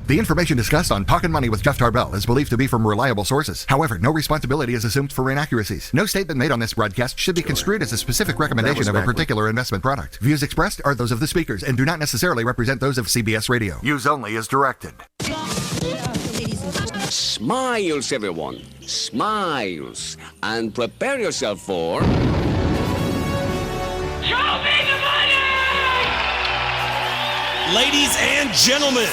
The information discussed on Talkin Money with Jeff Tarbell is believed to be from reliable sources. However, no responsibility is assumed for inaccuracies. No statement made on this broadcast should be construed as a specific recommendation of a particular investment product. Views expressed are those of the speakers and do not necessarily represent those of CBS Radio. Use only as directed. Smiles, everyone. Smiles. And prepare yourself for... Show me the money! Ladies and gentlemen,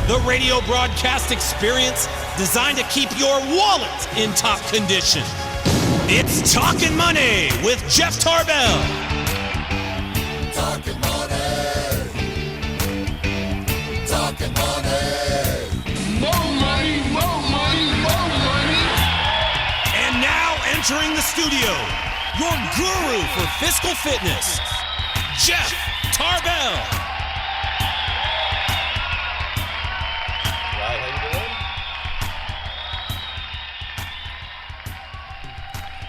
the radio broadcast experience designed to keep your wallet in top condition. It's Talkin Money with Jeff Tarbell. Talkin Money. Talkin Money. More money, more money, more money. And now entering the studio, your guru for fiscal fitness, Jeff Tarbell.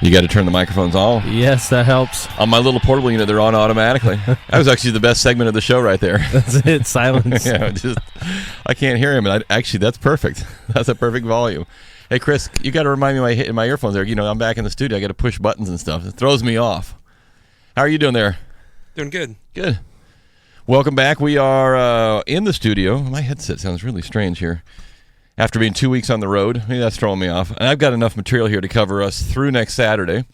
You got to turn the microphones on. Yes, that helps. On my little portable unit, they're on automatically. That was actually the best segment of the show right there. That's it, silence. Yeah, I can't hear him, and actually, that's perfect. That's a perfect volume. Hey, Chris, you got to remind me my earphones there. You know, I'm back in the studio. I got to push buttons and stuff. It throws me off. How are you doing there? Doing good. Good. Welcome back. We are in the studio. My headset sounds really strange here. After being 2 weeks on the road, maybe that's throwing me off. And I've got enough material here to cover us through next Saturday,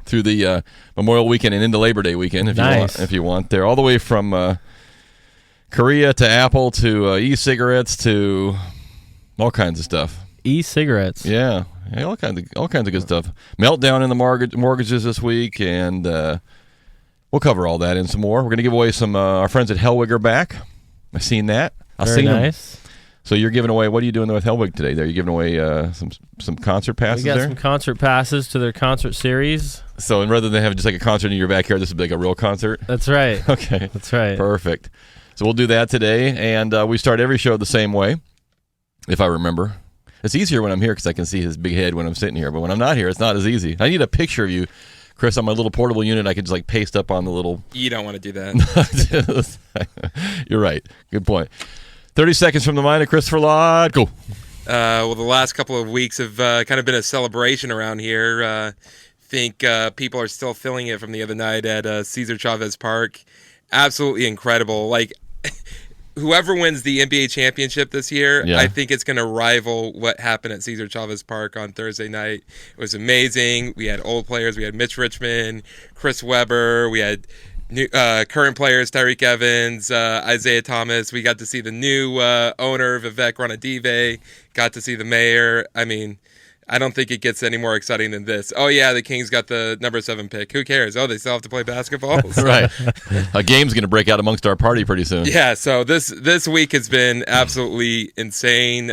through the Memorial Weekend and into Labor Day weekend, if you want. There, all the way from Korea to Apple to e-cigarettes to all kinds of stuff. E-cigarettes. Yeah, all kinds of good stuff. Meltdown in the mortgages this week, and we'll cover all that and some more. We're going to give away some. Our friends at Hellwig are back. I've seen that. Very nice. So you're giving away, what are you doing with Hellwig today? There, you're giving away some concert passes there? We got some concert passes to their concert series. So and rather than have just like a concert in your backyard, this would be like a real concert? That's right. Okay. That's right. Perfect. So we'll do that today, and we start every show the same way, if I remember. It's easier when I'm here because I can see his big head when I'm sitting here, but when I'm not here, it's not as easy. I need a picture of you, Chris, on my little portable unit. I could just like paste up on the little... You don't want to do that. You're right. Good point. 30 seconds from the mind of Christopher Lott. Go. Well, the last couple of weeks have kind of been a celebration around here. I think people are still feeling it from the other night at Cesar Chavez Park. Absolutely incredible. Like, whoever wins the NBA championship this year, I think it's going to rival what happened at Cesar Chavez Park on Thursday night. It was amazing. We had old players. We had Mitch Richmond, Chris Webber. We had... current players, Tyreek Evans, Isaiah Thomas. We got to see the new owner, Vivek Ranadive. Got to see the mayor. I mean, I don't think it gets any more exciting than this. Oh, yeah, the Kings got the number 7 pick. Who cares? Oh, they still have to play basketball? So. Right. A game's going to break out amongst our party pretty soon. Yeah, so this week has been absolutely insane.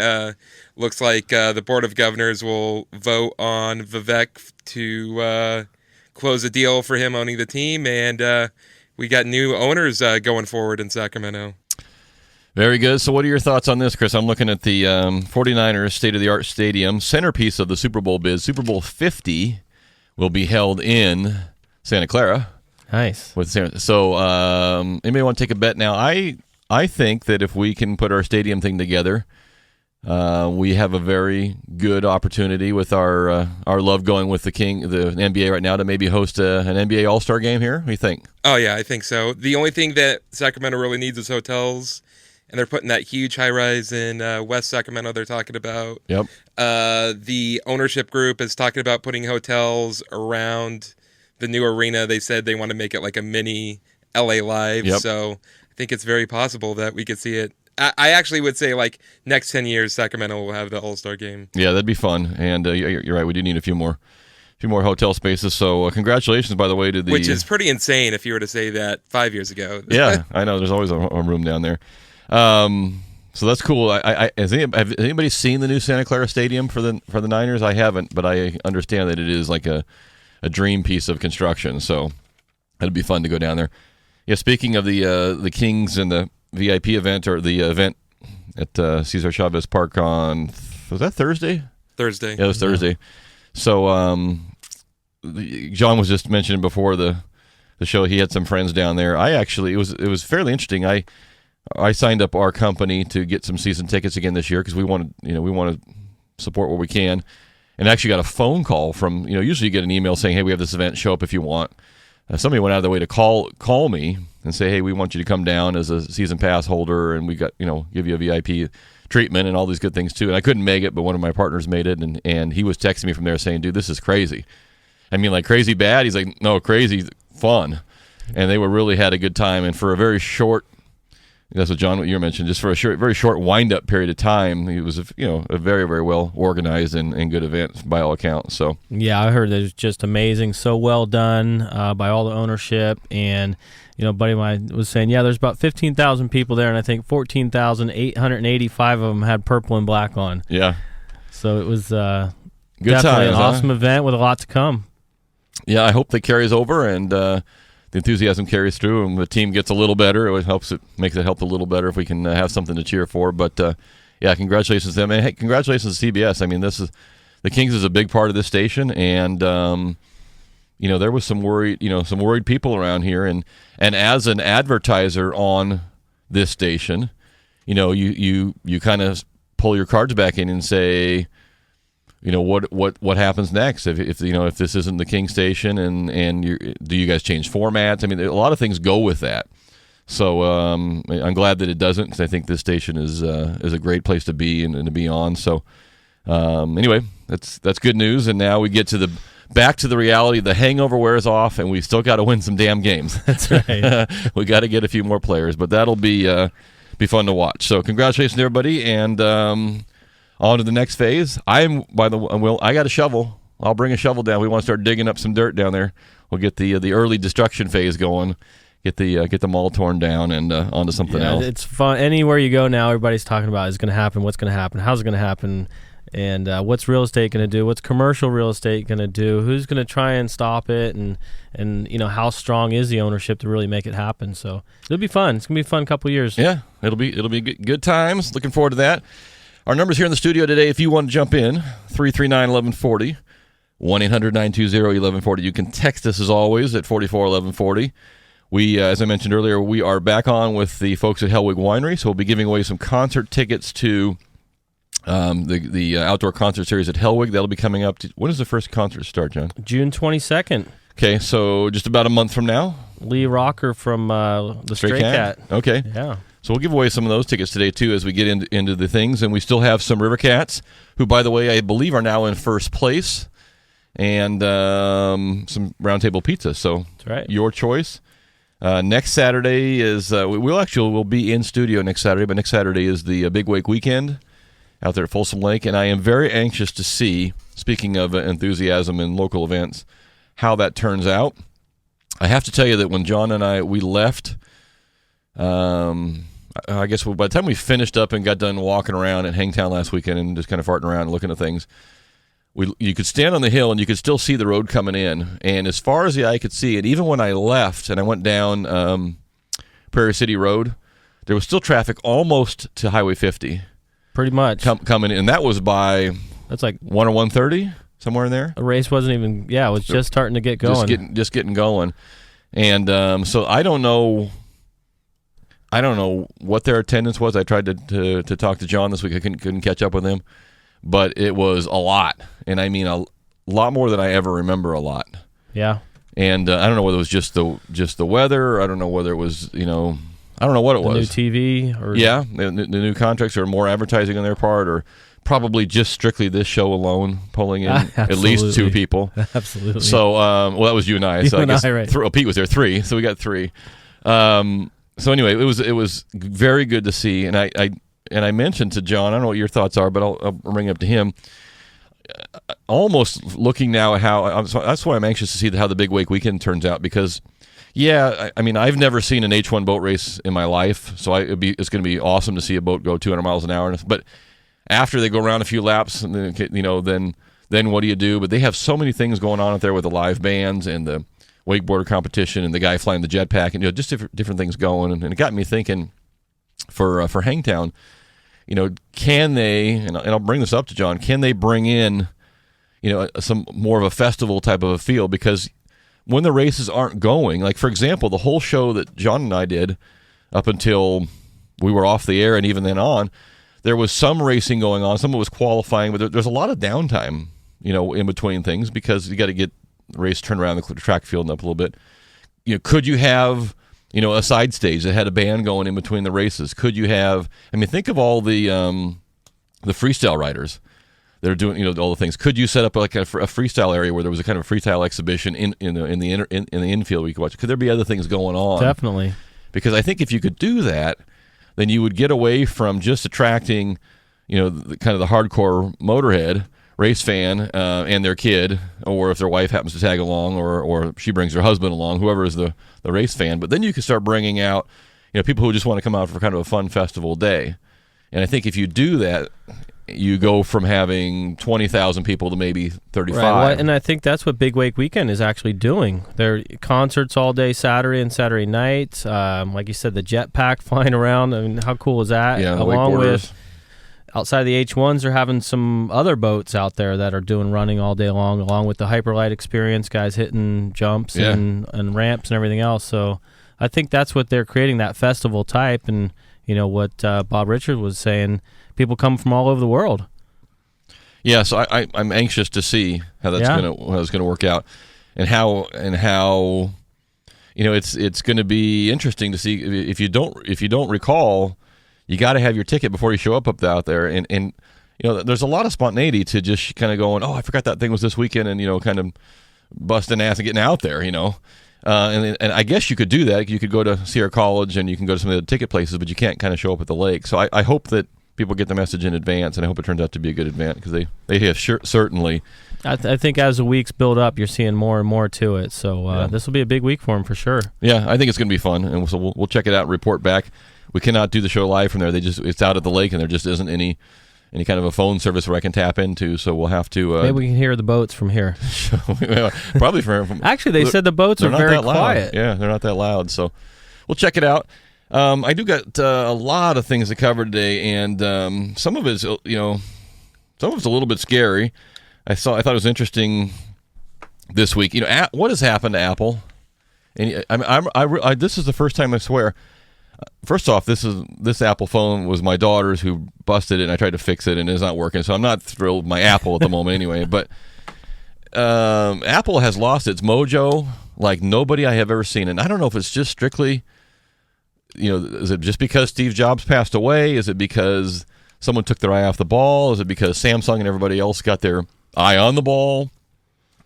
Looks like the Board of Governors will vote on Vivek to... close a deal for him owning the team, and we got new owners going forward in Sacramento. Very good. So what are your thoughts on this, Chris? I'm looking at the 49ers state-of-the-art stadium, centerpiece of the Super Bowl bid. Super Bowl 50 will be held in Santa Clara. Nice. So anybody want to take a bet now? I think that if we can put our stadium thing together, we have a very good opportunity with our love going with the NBA right now to maybe host an NBA All-Star game here. What do you think? Oh, yeah, I think so. The only thing that Sacramento really needs is hotels, and they're putting that huge high-rise in West Sacramento they're talking about. Yep. The ownership group is talking about putting hotels around the new arena. They said they want to make it like a mini LA Live, so I think it's very possible that we could see it. I actually would say, like, next 10 years, Sacramento will have the All-Star game. Yeah, that'd be fun. And you're right, we do need a few more hotel spaces. So congratulations, by the way, to the... Which is pretty insane if you were to say that 5 years ago. Yeah, I know. There's always a room down there. So that's cool. Has anybody seen the new Santa Clara Stadium for the Niners? I haven't, but I understand that it is like a dream piece of construction. So it'd be fun to go down there. Yeah, speaking of the Kings and the VIP event, or the event at Cesar Chavez Park on, was that Thursday? Thursday. Yeah, it was Thursday. So John was just mentioning before the show he had some friends down there. It was fairly interesting. I signed up our company to get some season tickets again this year because we want to support what we can. And I actually got a phone call from, usually you get an email saying, hey, we have this event, show up if you want. Somebody went out of their way to call me and say, hey, we want you to come down as a season pass holder, and we got, give you a VIP treatment and all these good things too. And I couldn't make it, but one of my partners made it, and he was texting me from there saying, dude, this is crazy. I mean, like crazy bad? He's like, no, crazy fun. And they really had a good time. And for a very short, that's what John, what you mentioned, just for a very short wind-up period of time, it was a very, very well organized and good event by all accounts. So yeah, I heard it was just amazing, so well done by all the ownership. And a buddy of mine was saying, yeah, there's about 15,000 people there, and I think 14,885 of them had purple and black on. Yeah, so it was good definitely times, an awesome event with a lot to come. Yeah, I hope that carries over and the enthusiasm carries through, and the team gets a little better. It makes it help a little better if we can have something to cheer for. But yeah, congratulations to them, and hey, congratulations to CBS. I mean, the Kings is a big part of this station, and there was some worried people around here, and as an advertiser on this station, you kind of pull your cards back in and say, what happens next if this isn't the King station, and do you guys change formats? I mean, a lot of things go with that. So I'm glad that it doesn't, because I think this station is a great place to be and to be on. So anyway, that's good news, and now we get back to the reality. The hangover wears off, and we still got to win some damn games. That's right. We got to get a few more players, but that'll be fun to watch. So congratulations to everybody, and on to the next phase. I got a shovel. I'll bring a shovel down. We want to start digging up some dirt down there. We'll get the early destruction phase going. Get the mall torn down and onto something else. It's fun. Anywhere you go now, everybody's talking about is going to happen, what's going to happen, how's it going to happen, and what's real estate going to do, what's commercial real estate going to do, who's going to try and stop it, and how strong is the ownership to really make it happen. So it'll be fun. It's going to be a fun couple of years. Yeah, it'll be good times. Looking forward to that. Our numbers here in the studio today, if you want to jump in, 339-1140, 1-800-920-1140. You can text us, as always, at 441140. We, as I mentioned earlier, we are back on with the folks at Hellwig Winery, so we'll be giving away some concert tickets to the outdoor concert series at Hellwig. That'll be coming up. When does the first concert start, John? June 22nd. Okay, so just about a month from now. Lee Rocker from the Stray Cat. Okay. Yeah. So we'll give away some of those tickets today, too, as we get into the things. And we still have some River Cats, who, by the way, I believe are now in first place, and some Round Table Pizza. So that's right. Your choice. Next Saturday is we'll be in studio next Saturday, but next Saturday is the Big Wake Weekend out there at Folsom Lake. And I am very anxious to see, speaking of enthusiasm in local events, how that turns out. I have to tell you that when John and we left, I guess by the time we finished up and got done walking around at Hangtown last weekend and just kind of farting around and looking at things, you could stand on the hill and you could still see the road coming in. And as far as the eye could see, and even when I left and I went down Prairie City Road, there was still traffic almost to Highway 50. Pretty much. Coming in. And that was by that's like 1 or 1:30, somewhere in there. The race wasn't even, it was just starting to get going. Just getting going. And so I don't know what their attendance was. I tried to talk to John this week. I couldn't catch up with him. But it was a lot, and I mean a lot more than I ever remember a lot. Yeah. And I don't know whether it was just the weather, or I don't know whether it was, I don't know what it was. New TV? Or yeah, the new contracts, or more advertising on their part, or probably just strictly this show alone pulling in at least 2 people. Absolutely. So, that was you and I. So I guess right. Pete was there 3, so we got 3. So anyway, it was very good to see, and I mentioned to John, I don't know what your thoughts are, but I'll bring it up to him. Almost looking now at that's why I'm anxious to see how the Big Wake Weekend turns out, because, I mean, I've never seen an H1 boat race in my life, so it's going to be awesome to see a boat go 200 miles an hour. But after they go around a few laps, and then what do you do? But they have so many things going on out there with the live bands and the wakeboarder competition and the guy flying the jetpack, and just different things going. And it got me thinking for Hangtown. Can they, and I'll bring this up to John, can they bring in, some more of a festival type of a feel? Because when the races aren't going, like, for example, the whole show that John and I did up until we were off the air and even then on, there was some racing going on. Some of it was qualifying, but there's a lot of downtime, in between things because you got to get the race turned around, the track field up a little bit. Could you have, a side stage that had a band going in between the races? Could you have? Think of all the freestyle riders that are doing, all the things. Could you set up like a freestyle area where there was a kind of a freestyle exhibition in the infield where you could watch? Could there be other things going on? Definitely. Because I think if you could do that, then you would get away from just attracting, the hardcore motorhead race fan and their kid, or if their wife happens to tag along, or she brings her husband along, whoever is the race fan. But then you can start bringing out, people who just want to come out for kind of a fun festival day. And I think if you do that, you go from having 20,000 people to maybe 35. Right. And I think that's what Big Wake Weekend is actually doing. There are concerts all day Saturday and Saturday night. Like you said, the jetpack flying around. How cool is that? Yeah, along with outside of the H1s, they're having some other boats out there that are doing running all day long, along with the Hyperlight experience, guys hitting jumps and ramps and everything else. So I think that's what they're creating, that festival type. And, what Bob Richards was saying, people come from all over the world. Yeah, so I'm anxious to see how that's gonna work out, and how it's going to be interesting to see if you don't recall, you got to have your ticket before you show up out there, and there's a lot of spontaneity to just kind of going, oh, I forgot that thing was this weekend, and kind of busting ass and getting out there, and I guess you could do that. You could go to Sierra College and you can go to some of the ticket places, but you can't kind of show up at the lake. So I hope that people get the message in advance, and I hope it turns out to be a good event because they have certainly. I think as the weeks build up, you're seeing more and more to it. So this will be a big week for them for sure. Yeah, I think it's going to be fun, and so we'll check it out and report back. We cannot do the show live from there. It's out at the lake, and there just isn't any kind of a phone service where I can tap into. So we'll have to. Maybe we can hear the boats from here. Probably from. Actually, they said the boats are very quiet. Yeah, they're not that loud. So we'll check it out. I do got a lot of things to cover today, and some of it's some of it's a little bit scary. I thought it was interesting this week. What has happened to Apple? And this is the first time I swear. First off, this Apple phone was my daughter's, who busted it, and I tried to fix it, and it's not working. So I'm not thrilled with my Apple at the moment, anyway. But Apple has lost its mojo like nobody I have ever seen, and I don't know if it's just strictly. Is it just because Steve Jobs passed away? Is it because someone took their eye off the ball? Is it because Samsung and everybody else got their eye on the ball?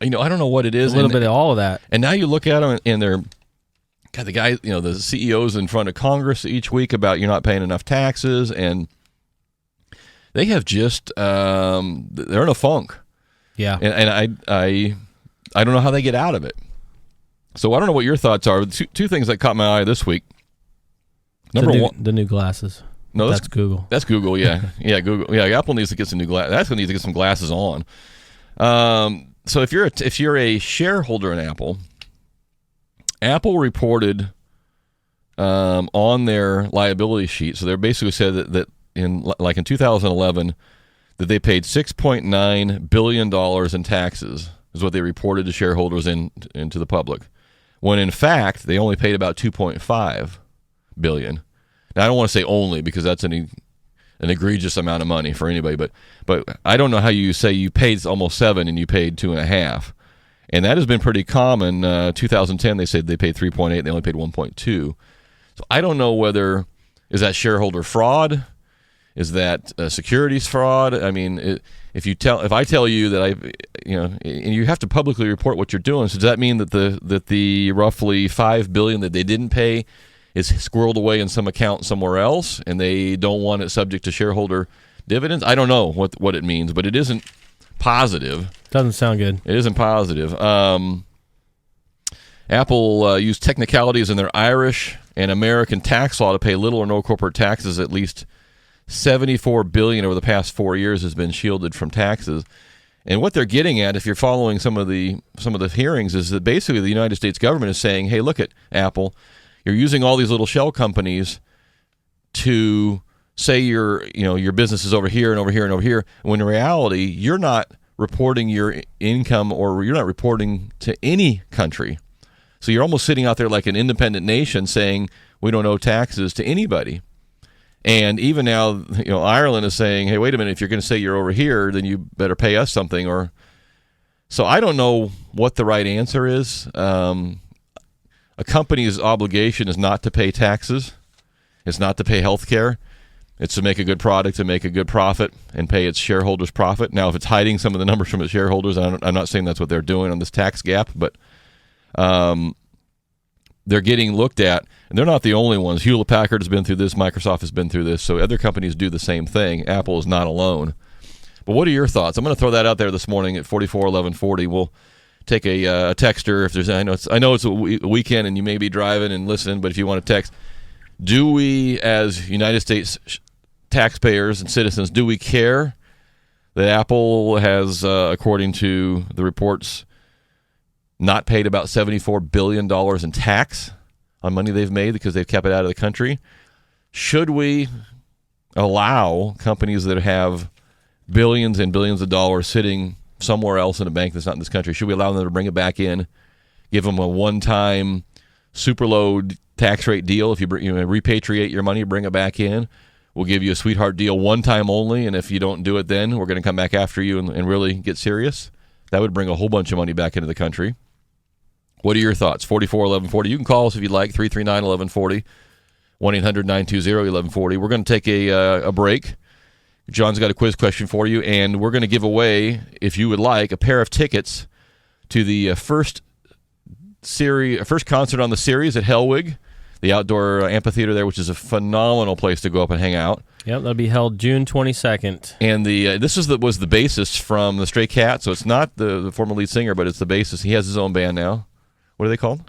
I don't know what it is. A little bit of all of that. And now you look at them, and they're, God, the guy, the CEOs in front of Congress each week about you're not paying enough taxes, and they have just they're in a funk. Yeah. And I don't know how they get out of it. So I don't know what your thoughts are. Two things that caught my eye this week. Number one, the new glasses. No, that's Google. That's Google. Yeah, yeah, Google. Yeah, Apple needs to get some new glasses. That's going to need to get some glasses on. So if you're a shareholder in Apple, Apple reported on their liability sheet. So they basically said that in 2011 that they paid $6.9 billion in taxes is what they reported to shareholders into the public, when in fact they only paid about $2.5 billion. Now I don't want to say only because that's an egregious amount of money for anybody, but I don't know how you say you paid almost $7 and you paid $2.5, and that has been pretty common. 2010 they said they paid 3.8, they only paid 1.2. So I don't know whether is that shareholder fraud, is that securities fraud. I mean, if I tell you that and you have to publicly report what you're doing, so does that mean that the roughly $5 billion that they didn't pay is squirreled away in some account somewhere else, and they don't want it subject to shareholder dividends? I don't know what it means, but it isn't positive. Doesn't sound good. It isn't positive. Apple used technicalities in their Irish and American tax law to pay little or no corporate taxes. At least $74 billion over the past 4 years has been shielded from taxes. And what they're getting at, if you're following some of the hearings, is that basically the United States government is saying, hey, look at Apple. You're using all these little shell companies to say your business is over here and over here and over here, when in reality you're not reporting your income, or you're not reporting to any country. So you're almost sitting out there like an independent nation saying we don't owe taxes to anybody. And even now, Ireland is saying, hey, wait a minute, if you're going to say you're over here, then you better pay us something. So I don't know what the right answer is. A company's obligation is not to pay taxes. It's not to pay health care. It's to make a good product, to make a good profit, and pay its shareholders profit. Now, if it's hiding some of the numbers from its shareholders, I'm not saying that's what they're doing on this tax gap, but they're getting looked at, and they're not the only ones. Hewlett-Packard has been through this. Microsoft has been through this. So other companies do the same thing. Apple is not alone. But what are your thoughts? I'm going to throw that out there this morning at 441140. We'll take a texter if there's. I know it's a weekend and you may be driving and listening, but if you want to text, do we as United States taxpayers and citizens, do we care that Apple has, according to the reports, not paid about $74 billion in tax on money they've made because they've kept it out of the country? Should we allow companies that have billions and billions of dollars sitting somewhere else in a bank that's not in this country, should we allow them to bring it back in, give them a one-time super low tax rate deal? If you repatriate your money, bring it back in, we'll give you a sweetheart deal one time only, and if you don't do it then, we're going to come back after you and really get serious. That would bring a whole bunch of money back into the country. What are your thoughts? 441140. You can call us if you'd like, 339-1140, 1-800-920-1140. We're going to take a break. John's got a quiz question for you, and we're going to give away, if you would like, a pair of tickets to the first concert on the series at Hellwig, the outdoor amphitheater there, which is a phenomenal place to go up and hang out. Yep, that'll be held June 22nd. And this was the bassist from the Stray Cats, so it's not the former lead singer, but it's the bassist. He has his own band now. What are they called?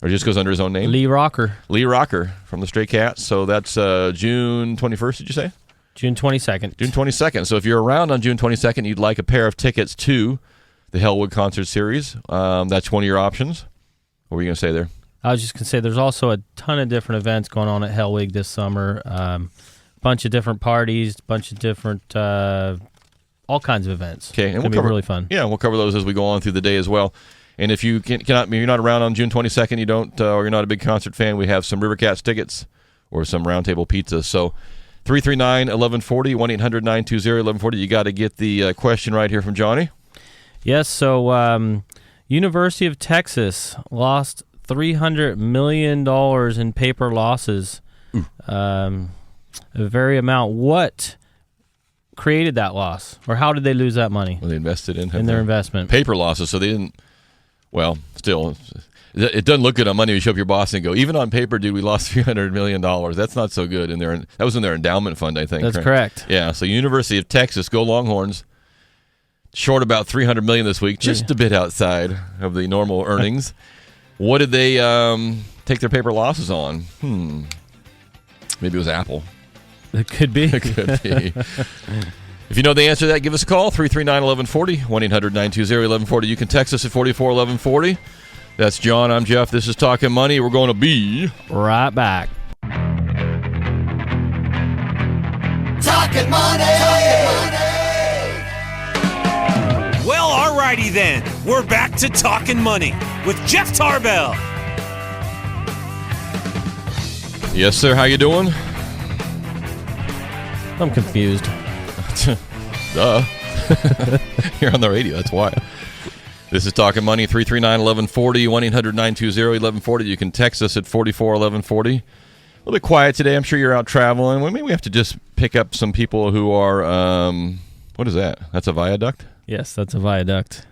Or just goes under his own name? Lee Rocker. Lee Rocker from the Stray Cats. So that's June 21st, did you say? June 22nd. June 22nd. So if you're around on June 22nd, you'd like a pair of tickets to the Hellwood Concert Series, that's one of your options. What were you going to say there? I was just going to say there's also a ton of different events going on at Hellwig this summer. Bunch of different parties, bunch of different, all kinds of events. Okay, and we'll cover really fun. Yeah, we'll cover those as we go on through the day as well. And if you're not around on June 22nd, you don't, or you're not a big concert fan, we have some River Cats tickets or some Round Table pizza. So 339-1140, 1-800-920-1140. You got to get the question right here from Johnny. Yes. So University of Texas lost $300 million in paper losses. A very amount. What created that loss, or how did they lose that money? Well, they invested in their investment. Paper losses, so they didn't. Well, still, it doesn't look good on money. You show up your boss and go, even on paper, dude, we lost $300 million. That's not so good. And that was in their endowment fund, I think. That's correct. Yeah. So University of Texas, go Longhorns. Short about $300 million this week, just a bit outside of the normal earnings. What did they take their paper losses on? Maybe it was Apple. It could be. It could be. If you know the answer to that, give us a call, 339-1140, 1-800-920-1140. You can text us at 441140. That's John. I'm Jeff. This is Talkin' Money. We're going to be right back. Talkin' Money! Well, alrighty then. We're back to Talkin' Money with Jeff Tarbell. Yes, sir. How you doing? I'm confused. Duh. You're on the radio, that's why. This is Talkin' Money, 339-1140, 1-800-920-1140. You can text us at 441140. A little bit quiet today. I'm sure you're out traveling. Maybe we have to just pick up some people who are, what is that? That's a viaduct? Yes, that's a viaduct.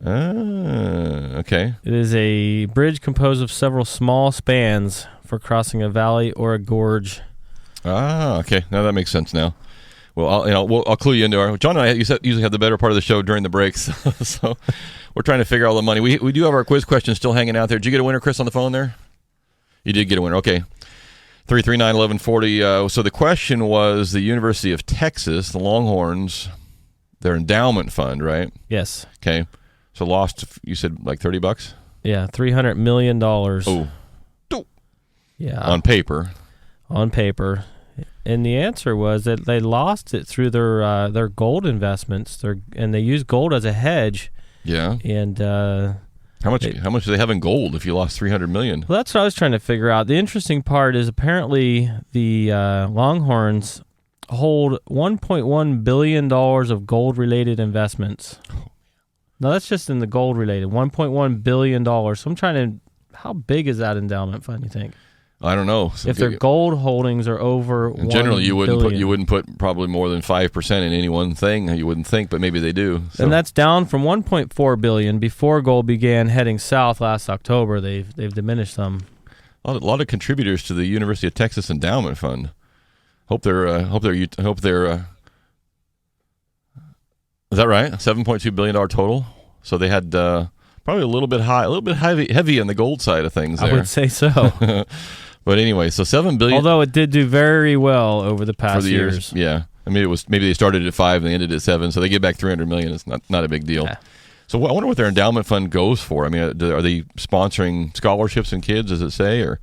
Okay. It is a bridge composed of several small spans for crossing a valley or a gorge. Okay. Now that makes sense now. Well, I'll clue you into our. John and I usually have the better part of the show during the breaks, so we're trying to figure out all the money. We do have our quiz questions still hanging out there. Did you get a winner, Chris, on the phone there? You did get a winner. Okay. 339-1140. So the question was the University of Texas, the Longhorns, their endowment fund, right? Yes. Okay. So lost. You said like $30? Yeah, $300 million. Oh. Yeah. On paper. On paper. And the answer was that they lost it through their gold investments. And they used gold as a hedge. Yeah. And How much do they have in gold if you lost $300 million? Well, that's what I was trying to figure out. The interesting part is apparently the Longhorns hold $1.1 billion of gold-related investments. Now, that's just in the gold-related, $1.1 billion. So I'm trying to, how big is that endowment fund, you think? I don't know. If their gold holdings are over generally, you wouldn't wouldn't put probably more than 5% in any one thing. You wouldn't think, but maybe they do. So. And that's down from $1.4 billion before gold began heading south last October. They've diminished some. A lot of contributors to the University of Texas Endowment Fund. Hope they're. Is that right? $7.2 billion total. So they had probably a little bit heavy on the gold side of things. There. I would say so. But anyway, so $7 billion. Although it did do very well over the past years. Yeah, I mean, maybe they started at 5 and they ended at 7, so they get back $300 million. It's not a big deal. Yeah. So I wonder what their endowment fund goes for. I mean, are they sponsoring scholarships and kids? Does it say? Or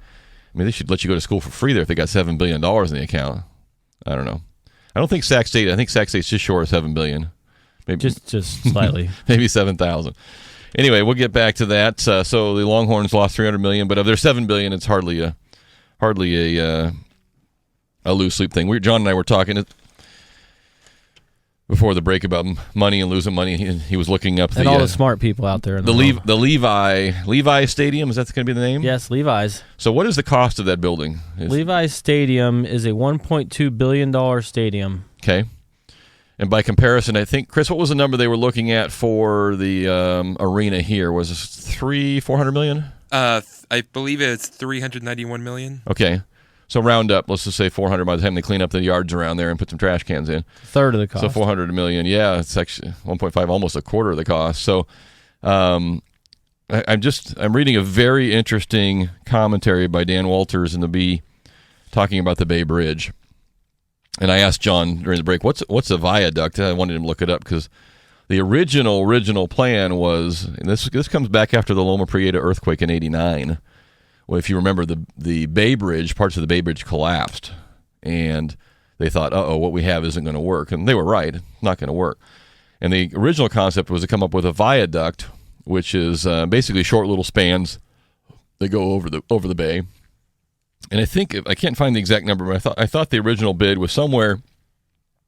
I mean, they should let you go to school for free there if they got $7 billion in the account. I don't know. I don't think Sac State. I think Sac State's just short of $7 billion. Maybe just slightly. Maybe 7,000. Anyway, we'll get back to that. So the Longhorns lost $300 million, but of their $7 billion, it's hardly a loose sleep thing. John and I were talking before the break about money and losing money. He was looking up all the smart people out there. In the Levi Stadium. Is that going to be the name? Yes, Levi's. So what is the cost of that building? Levi's Stadium is a $1.2 billion stadium. Okay. And by comparison, I think, Chris, what was the number they were looking at for the arena here? Was it $400 million? I believe it's $391 million. Okay. So round up, let's just say 400 by the time they clean up the yards around there and put some trash cans in. Third of the cost. So 400 million. Yeah, it's actually 1.5, almost a quarter of the cost. So I'm reading a very interesting commentary by Dan Walters in the Bee talking about the Bay Bridge. And I asked John during the break, what's a viaduct? I wanted him to look it up because the original plan was, and this comes back after the Loma Prieta earthquake in '89. Well, if you remember, the Bay Bridge, parts of the Bay Bridge collapsed, and they thought, what we have isn't going to work. And they were right, it's not going to work. And the original concept was to come up with a viaduct, which is basically short little spans that go over the bay. And I can't find the exact number, but I thought the original bid was somewhere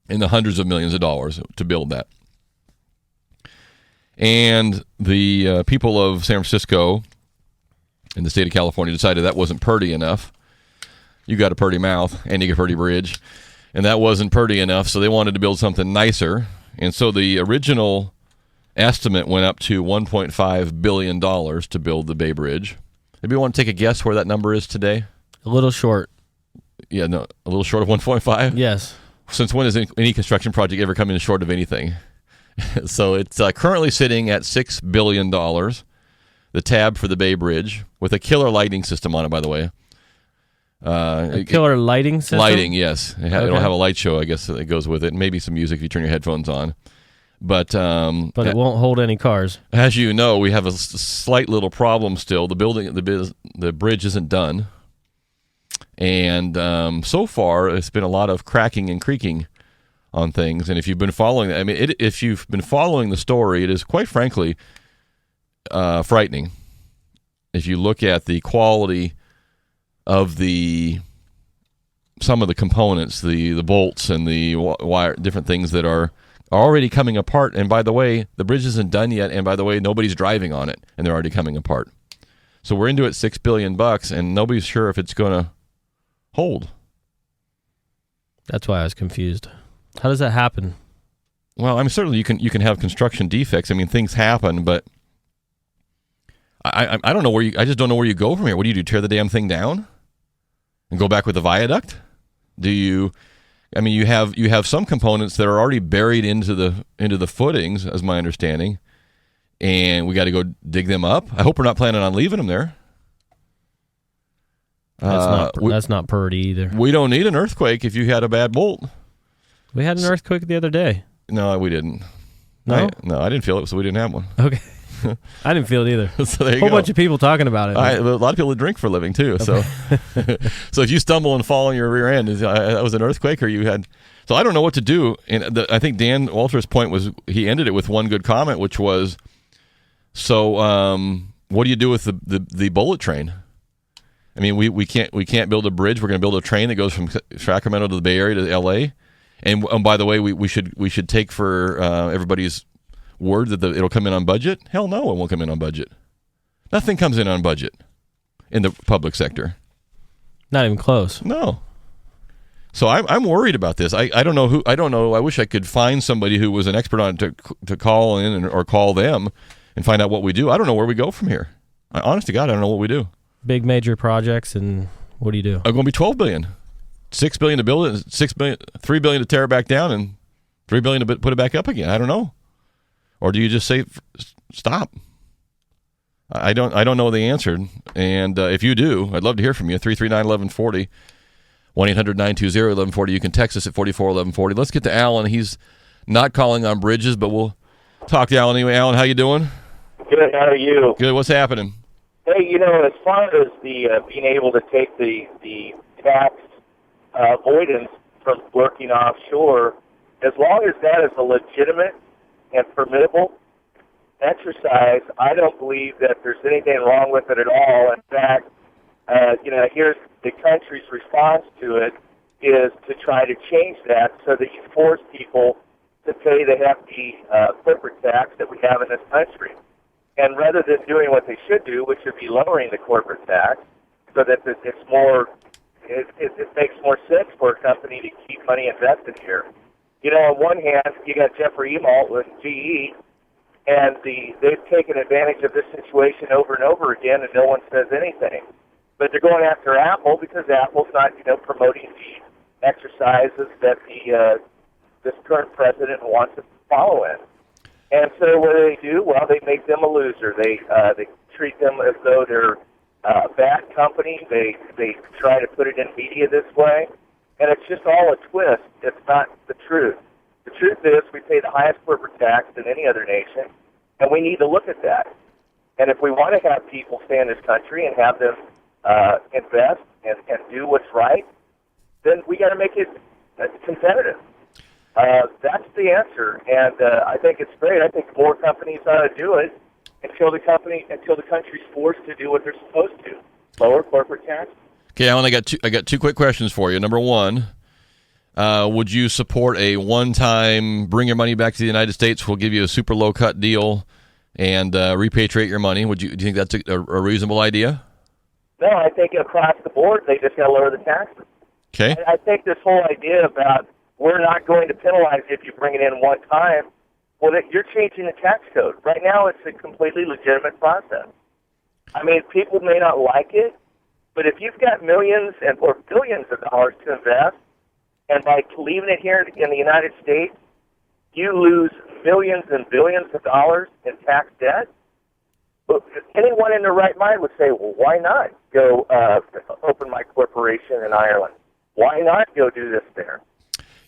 in the hundreds of millions of dollars to build that. And the people of San Francisco and the state of California decided that wasn't purty enough. You got a purty mouth and you get a purty bridge. And that wasn't purty enough, so they wanted to build something nicer. And so the original estimate went up to $1.5 billion to build the Bay Bridge. Maybe you want to take a guess where that number is today? A little short. Yeah, no, a little short of 1.5? Yes. Since when has any construction project ever come in short of anything? So it's currently sitting at $6 billion, the tab for the Bay Bridge, with a killer lighting system on it, by the way. A killer lighting system? Lighting, yes. It'll have a light show, I guess, that goes with it, and maybe some music if you turn your headphones on. But it won't hold any cars. As you know, we have a slight little problem still. The bridge isn't done. And so far, it's been a lot of cracking and creaking on things. And if you've been following, if you've been following the story, it is quite frankly frightening. If you look at the quality of some of the components, the bolts and the wire, different things that are already coming apart. And by the way, the bridge isn't done yet. And by the way, nobody's driving on it, and they're already coming apart. So we're into it $6 billion, and nobody's sure if it's going to hold. That's why I was confused. How does that happen? Well, certainly you can have construction defects. Things happen, but I don't know I just don't know where you go from here. What do? Tear the damn thing down and go back with the viaduct? Do you? You have some components that are already buried into the footings, as my understanding, and we got to go dig them up. I hope we're not planning on leaving them there. That's not purdy either. We don't need an earthquake if you had a bad bolt. We had an earthquake the other day. No, we didn't. No? I didn't feel it, so we didn't have one. Okay. I didn't feel it either. So there you go. A whole go. bunch of people talking about it. A lot of people drink for a living, too. So so if you stumble and fall on your rear end, that was an earthquake, or you had... So I don't know what to do. And I think Dan Walter's point was, he ended it with one good comment, which was, so what do you do with the bullet train? I mean, we can't build a bridge. We're going to build a train that goes from Sacramento to the Bay Area to L.A. And by the way, we should take for everybody's word that it'll come in on budget. Hell no, it won't come in on budget. Nothing comes in on budget in the public sector. Not even close. No. So I'm worried about this. I don't know who. I don't know. I wish I could find somebody who was an expert on it to call in or call them and find out what we do. I don't know where we go from here. Honest to God, I don't know what we do. Big major projects, and what do you do? I'm going to be $12 billion, $6 billion to build it, $6 billion, $3 billion to tear it back down, and $3 billion to put it back up again. I don't know. Or do you just say stop? I don't know the answer. And if you do, I'd love to hear from you. 339-1140, 1-800-920-1140. You can text us at 441140. Let's get to Alan. He's not calling on bridges, but we'll talk to Alan anyway. Alan, how you doing? Good. How are you? Good. What's happening? Hey, as far as the being able to take the tax avoidance from working offshore, as long as that is a legitimate and formidable exercise, I don't believe that there's anything wrong with it at all. In fact, here's the country's response to it is to try to change that so that you force people to pay the hefty corporate tax that we have in this country. And rather than doing what they should do, which would be lowering the corporate tax, so that it makes more sense for a company to keep money invested here. On one hand, you got Jeffrey Emalt with GE, and they've taken advantage of this situation over and over again, and no one says anything. But they're going after Apple because Apple's not, promoting the exercises that this current president wants to follow in. And so what do? Well, they make them a loser. They treat them as though they're a bad company. They try to put it in media this way. And it's just all a twist. It's not the truth. The truth is we pay the highest corporate tax than any other nation, and we need to look at that. And if we want to have people stay in this country and have them invest and do what's right, then we got to make it competitive. That's the answer, and I think it's great. I think more companies ought to do it until the country's forced to do what they're supposed to, lower corporate tax. Okay, Alan, I got two quick questions for you. Number one, would you support a one-time bring your money back to the United States? We'll give you a super low-cut deal and repatriate your money. Do you think that's a reasonable idea? No, I think across the board they just got to lower the taxes. Okay. I think this whole idea about we're not going to penalize you if you bring it in one time, well, you're changing the tax code. Right now it's a completely legitimate process. I mean, people may not like it, but if you've got millions or billions of dollars to invest, and by leaving it here in the United States, you lose millions and billions of dollars in tax debt, but anyone in their right mind would say, well, why not go open my corporation in Ireland? Why not go do this there?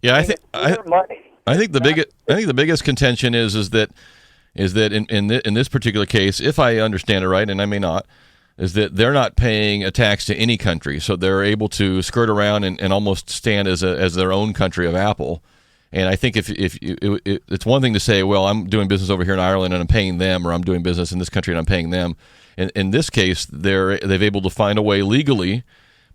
Yeah, I think the biggest contention is that in this particular case, if I understand it right, and I may not, is that they're not paying a tax to any country, so they're able to skirt around and almost stand as their own country of Apple. And I think if it's one thing to say, well, I'm doing business over here in Ireland and I'm paying them, or I'm doing business in this country and I'm paying them. In this case, they've able to find a way legally,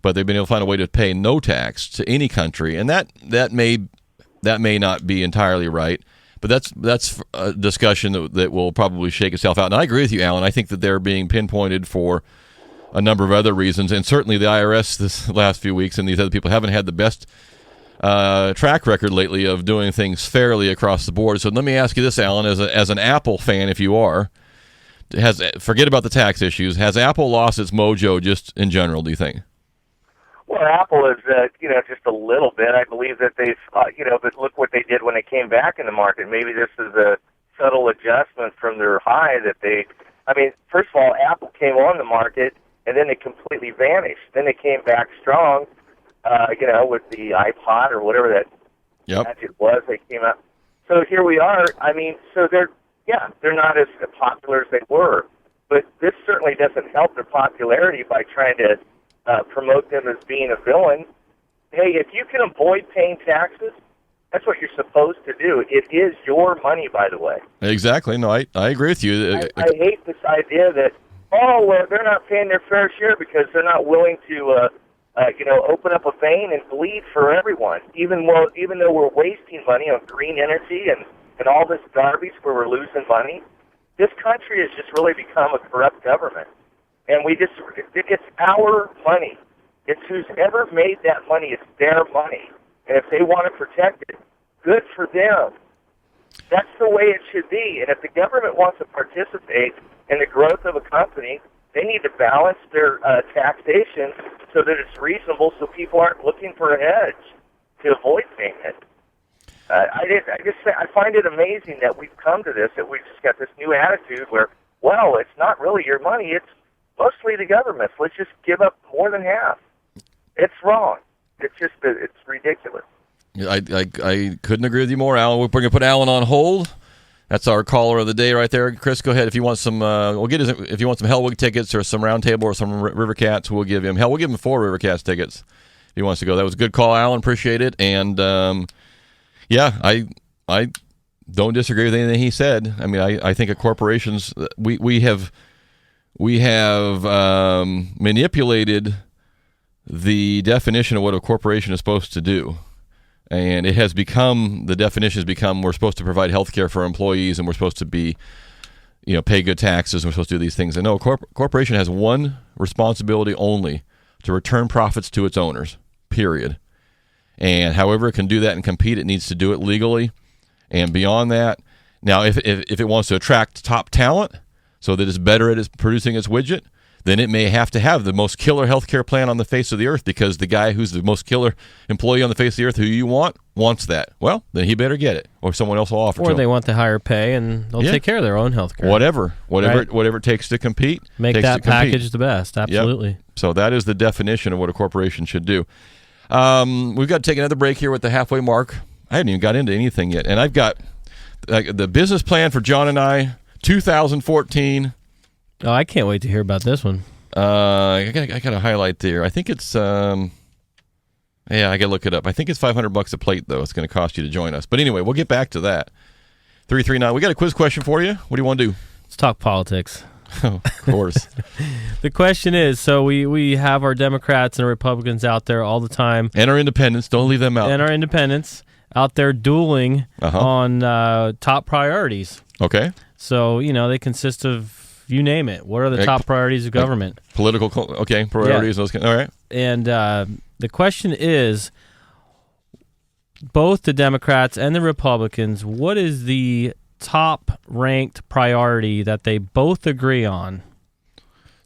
but they've been able to find a way to pay no tax to any country, and that may not be entirely right. But that's a discussion that will probably shake itself out. And I agree with you, Alan. I think that they're being pinpointed for a number of other reasons, and certainly the IRS this last few weeks and these other people haven't had the best track record lately of doing things fairly across the board. So let me ask you this, Alan, as an Apple fan, if you are, forget about the tax issues. Has Apple lost its mojo just in general, do you think? Well, Apple is, just a little bit. I believe that they've, but look what they did when they came back in the market. Maybe this is a subtle adjustment from their high that first of all, Apple came on the market and then they completely vanished. Then they came back strong, with the iPod or whatever that gadget was. They came out. So here we are. So they're not as popular as they were. But this certainly doesn't help their popularity by trying to promote them as being a villain. Hey, if you can avoid paying taxes, that's what you're supposed to do. It is your money, by the way. Exactly. No, I agree with you. I hate this idea that oh, well, they're not paying their fair share because they're not willing to, open up a vein and bleed for everyone. Even though we're wasting money on green energy and all this garbage where we're losing money, this country has just really become a corrupt government. And it's our money. It's who's ever made that money. It's their money. And if they want to protect it, good for them. That's the way it should be. And if the government wants to participate in the growth of a company, they need to balance their taxation so that it's reasonable so people aren't looking for a hedge to avoid paying it. I find it amazing that we've come to this, that we've just got this new attitude where, well, it's not really your money, it's mostly the government's. Let's just give up more than half. It's wrong. It's ridiculous. I couldn't agree with you more, Alan. We're going to put Alan on hold. That's our caller of the day right there. Chris, go ahead. If you want some, if you want some Hellwig tickets or some Round Table or some River Cats, we'll give him. We'll give him 4 River Cats tickets if he wants to go. That was a good call, Alan. Appreciate it. And I don't disagree with anything he said. I mean, I think of corporations. We have manipulated the definition of what a corporation is supposed to do. And it has become, the definition has become, we're supposed to provide health care for our employees and we're supposed to be, pay good taxes and we're supposed to do these things. And no, corporation has one responsibility only, to return profits to its owners, period. And however it can do that and compete, it needs to do it legally. And beyond that, now if it wants to attract top talent so that it's better at producing its widget, then it may have to have the most killer healthcare plan on the face of the earth because the guy who's the most killer employee on the face of the earth who you wants that. Well, then he better get it, or someone else will offer to him. Or they want the higher pay, and they'll take care of their own healthcare. Whatever it takes to compete. Make that package the best, absolutely. Yep. So that is the definition of what a corporation should do. We've got to take another break here with the halfway mark. I haven't even got into anything yet, and I've got the business plan for John and I, 2014. Oh, I can't wait to hear about this one. I got a highlight there. I think it's I got to look it up. I think it's $500 a plate though. It's going to cost you to join us. But anyway, we'll get back to that. 339. We got a quiz question for you. What do you want to do? Let's talk politics. Oh, of course. The question is, so we have our Democrats and Republicans out there all the time. And our independents. Don't leave them out. And our independents out there dueling on top priorities. Okay. So, they consist of, you name it. What are the top priorities of government? Political, priorities. Yeah. All right. And the question is, both the Democrats and the Republicans, what is the top-ranked priority that they both agree on?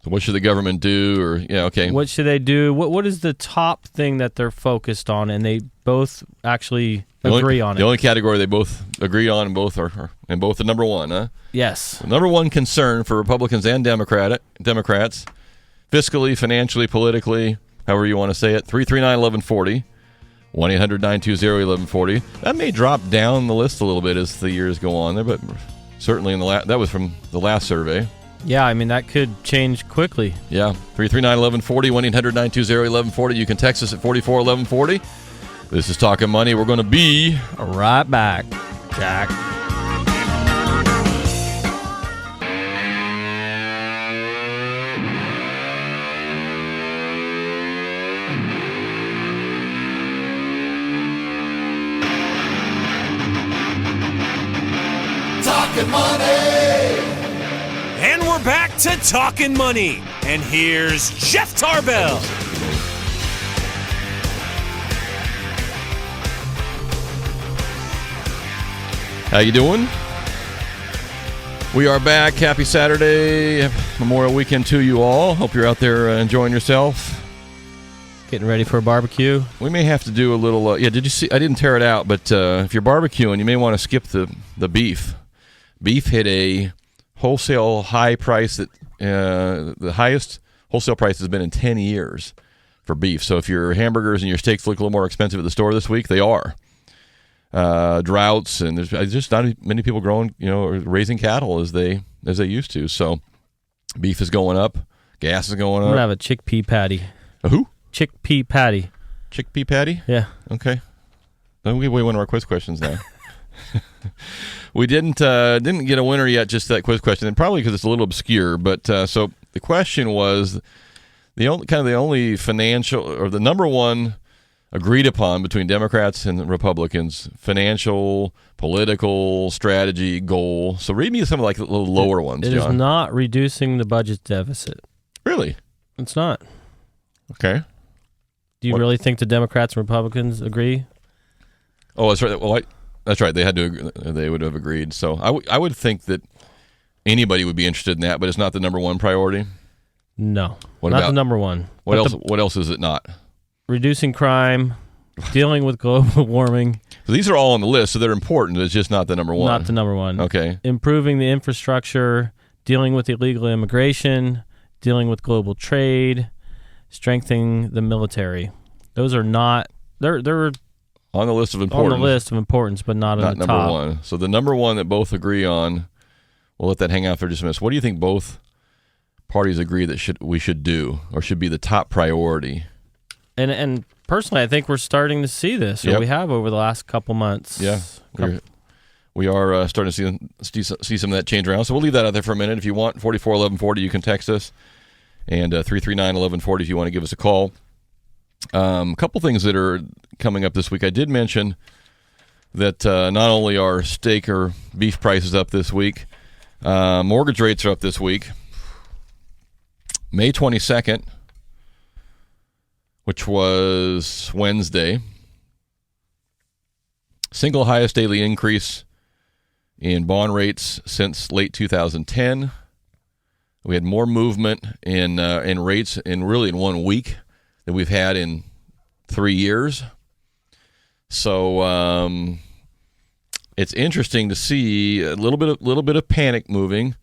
So what should the government do? What should they do? What is the top thing that they're focused on, and they both actually agree on it? The only category they both agree on, and both are number one, huh? Yes. The number one concern for Republicans and Democrats, fiscally, financially, politically, however you want to say it, 339-1140, 1-800-920-1140. That may drop down the list a little bit as the years go on there, but certainly that was from the last survey. Yeah, I mean, that could change quickly. Yeah, 339-1140, 1-800-920-1140. You can text us at 441140. This is Talkin' Money. We're going to be right back. Jack. Talkin' Money! And we're back to Talkin' Money. And here's Jeff Tarbell. How you doing? We are back. Happy Saturday. Memorial weekend to you all. Hope you're out there enjoying yourself. Getting ready for a barbecue. We may have to do a little... did you see? I didn't tear it out, but if you're barbecuing, you may want to skip the beef. Beef hit a wholesale high price that the highest wholesale price has been in 10 years for beef. So if your hamburgers and your steaks look a little more expensive at the store this week, they are. Droughts, and there's just not many people growing, or raising cattle as they used to. So beef is going up, gas is going up. I'm gonna have a chickpea patty. A who? Chickpea patty. Chickpea patty? Yeah. Okay. Then we give away one of our quiz questions now. We didn't get a winner yet, just that quiz question, and probably because it's a little obscure. But so the question was the only financial, or the number one agreed upon between Democrats and Republicans, financial, political, strategy, goal. So read me some of like the little lower ones, It John. is not reducing the budget deficit. Really? It's not. Okay. Do you really think the Democrats and Republicans agree? Oh, that's right. Well, that's right. They had to. They would have agreed. So I would think that anybody would be interested in that, but it's not the number one priority. No, What not about the number one. What But else? What else is it not? Reducing crime, dealing with global warming. So these are all on the list, so they're important. It's just not the number one. Not the number one. Okay. Improving the infrastructure, dealing with illegal immigration, dealing with global trade, strengthening the military. Those are not. They're On the list of on importance. the list of importance, but not on the number top. one. So the number one that both agree on, we'll let that hang out for just a minute. So what do you think both parties agree that we should do, or should be the top priority? And personally, I think we're starting to see this, or Yep. we have over the last couple months. Yeah, we are starting to see some of that change around. So we'll leave that out there for a minute. If you want 441140, you can text us, and 339-1140 if you want to give us a call. A couple things that are coming up this week. I did mention that not only are steak or beef prices up this week, mortgage rates are up this week. May 22nd, which was Wednesday, single highest daily increase in bond rates since late 2010. We had more movement in rates in 1 week than we've had in 3 years. So it's interesting to see a little bit of panic moving,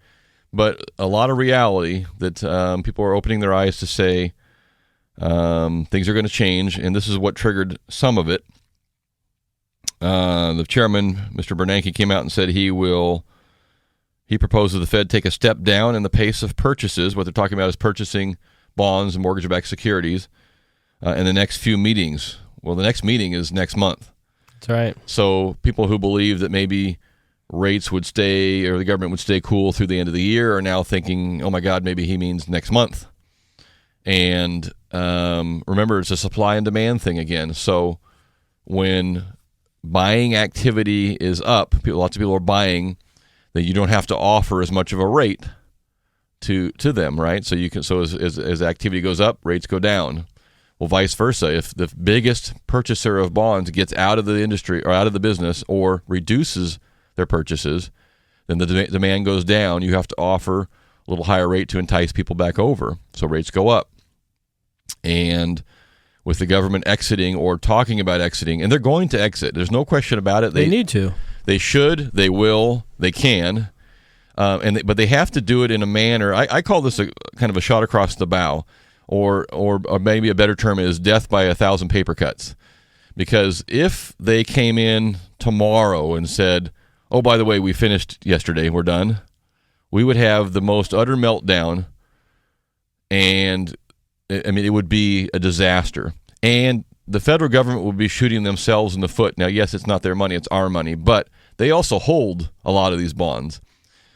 but a lot of reality that people are opening their eyes to say things are going to change, and this is what triggered some of it. The chairman, Mr. Bernanke, came out and said he proposes the Fed take a step down in the pace of purchases. What they're talking about is purchasing bonds and mortgage-backed securities in the next few meetings. Well, the next meeting is next month. That's right. So people who believe that maybe rates would stay, or the government would stay cool through the end of the year, are now thinking, oh my God, maybe he means next month. And remember, it's a supply and demand thing again. So when buying activity is up, lots of people are buying, that you don't have to offer as much of a rate to them, right? So you can, so as activity goes up, rates go down. Well, vice versa. If the biggest purchaser of bonds gets out of the industry or out of the business or reduces their purchases, then the demand goes down. You have to offer a little higher rate to entice people back over. So rates go up. And with the government exiting or talking about exiting, and they're going to exit, there's no question about it. They need to. They should, they will, they can. But they have to do it in a manner, I call this a kind of a shot across the bow. Or maybe a better term is death by 1,000 paper cuts. Because if they came in tomorrow and said, oh, by the way, we finished yesterday, we're done, we would have the most utter meltdown, and I mean, it would be a disaster. And the federal government would be shooting themselves in the foot. Now, yes, it's not their money, it's our money, but they also hold a lot of these bonds.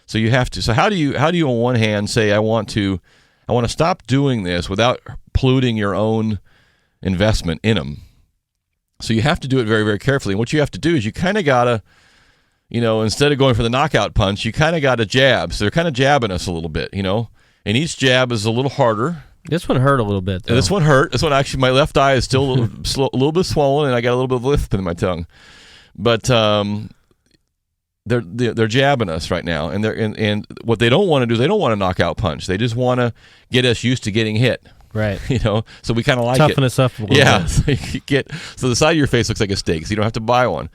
So you have to, so how do you on one hand say, I want to stop doing this without polluting your own investment in them? So you have to do it very, very carefully. And what you have to do is you kind of got to, instead of going for the knockout punch, you kind of got to jab. So they're kind of jabbing us a little bit, and each jab is a little harder. This one hurt a little bit, though. This one hurt. This one, actually, my left eye is still a little bit swollen, and I got a little bit of lisp in my tongue. But they're jabbing us right now, and what they don't want to do is they don't want to knockout punch. They just want to get us used to getting hit. Right. So we kind of like toughen it. us up a little bit. So the side of your face looks like a steak, so you don't have to buy one.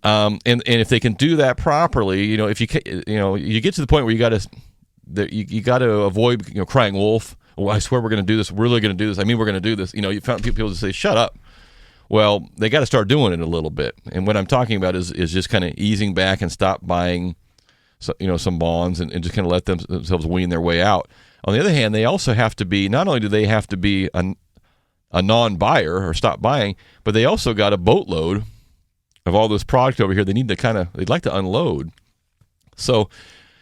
And if they can do that properly, if you get to the point where you got to avoid crying wolf. Oh, I swear we're going to do this. We're really going to do this. I mean, we're going to do this. You found people to say, shut up. Well, they got to start doing it a little bit. And what I'm talking about is just kind of easing back and stop buying, some bonds and just kind of let themselves wean their way out. On the other hand, they also have to be, not only do they have to be a non-buyer or stop buying, but they also got a boatload of all this product over here. They'd like to unload. So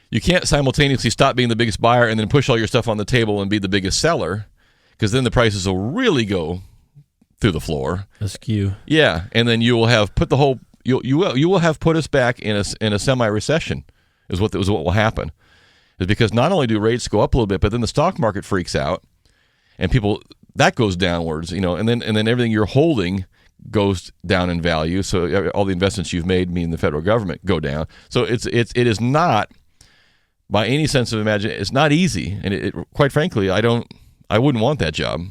you can't simultaneously stop being the biggest buyer and then push all your stuff on the table and be the biggest seller, because then the prices will really go through the floor. Askew. Yeah, and then you will have put the whole you will have put us back in a semi-recession. Is what will happen. Is because not only do rates go up a little bit, but then the stock market freaks out, and people that goes downwards. And then everything you're holding goes down in value. So all the investments you've made, meaning the federal government, go down. So it is not, by any sense of imagination, it's not easy. And it quite frankly, I wouldn't want that job.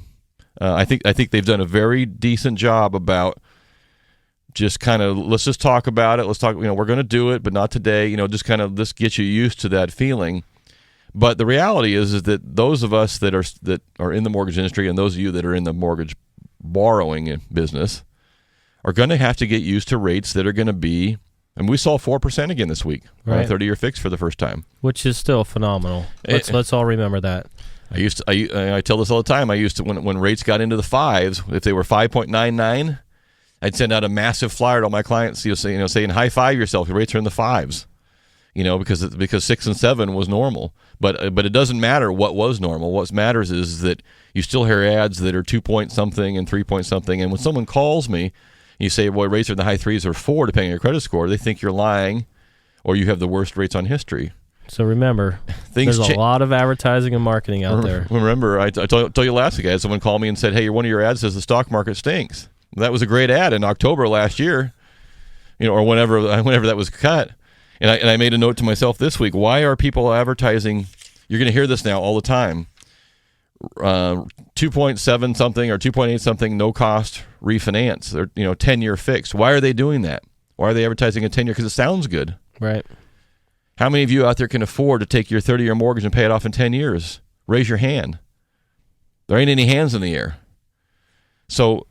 I think they've done a very decent job about just kind of, let's just talk about it. Let's talk, we're going to do it, but not today. Just kind of, this gets you used to that feeling. But the reality is that those of us that are in the mortgage industry, and those of you that are in the mortgage borrowing business, are going to have to get used to rates that are going to be, and we saw 4% again this week, right? 30-year fix for the first time, which is still phenomenal. Let's all remember that. I tell this all the time. I used to, when rates got into the fives, if they were 5.99, I'd send out a massive flyer to all my clients, saying high five yourself. Your rates are in the fives, because 6 and 7 was normal. But it doesn't matter what was normal. What matters is that you still hear ads that are 2 point something and 3 point something. And when someone calls me, you say, boy, rates are in the high 3s or 4, depending on your credit score, they think you're lying or you have the worst rates on history. So remember, there's a lot of advertising and marketing out there. Remember, I told you last week, I had someone call me and said, hey, one of your ads says the stock market stinks. That was a great ad in October last year, or whenever that was cut. And I made a note to myself this week, why are people advertising, you're going to hear this now all the time, 2.7 something or 2.8 something no cost refinance, or 10-year fixed. Why are they doing that? Why are they advertising a 10-year? Because it sounds good. Right. How many of you out there can afford to take your 30-year mortgage and pay it off in 10 years? Raise your hand. There ain't any hands in the air. So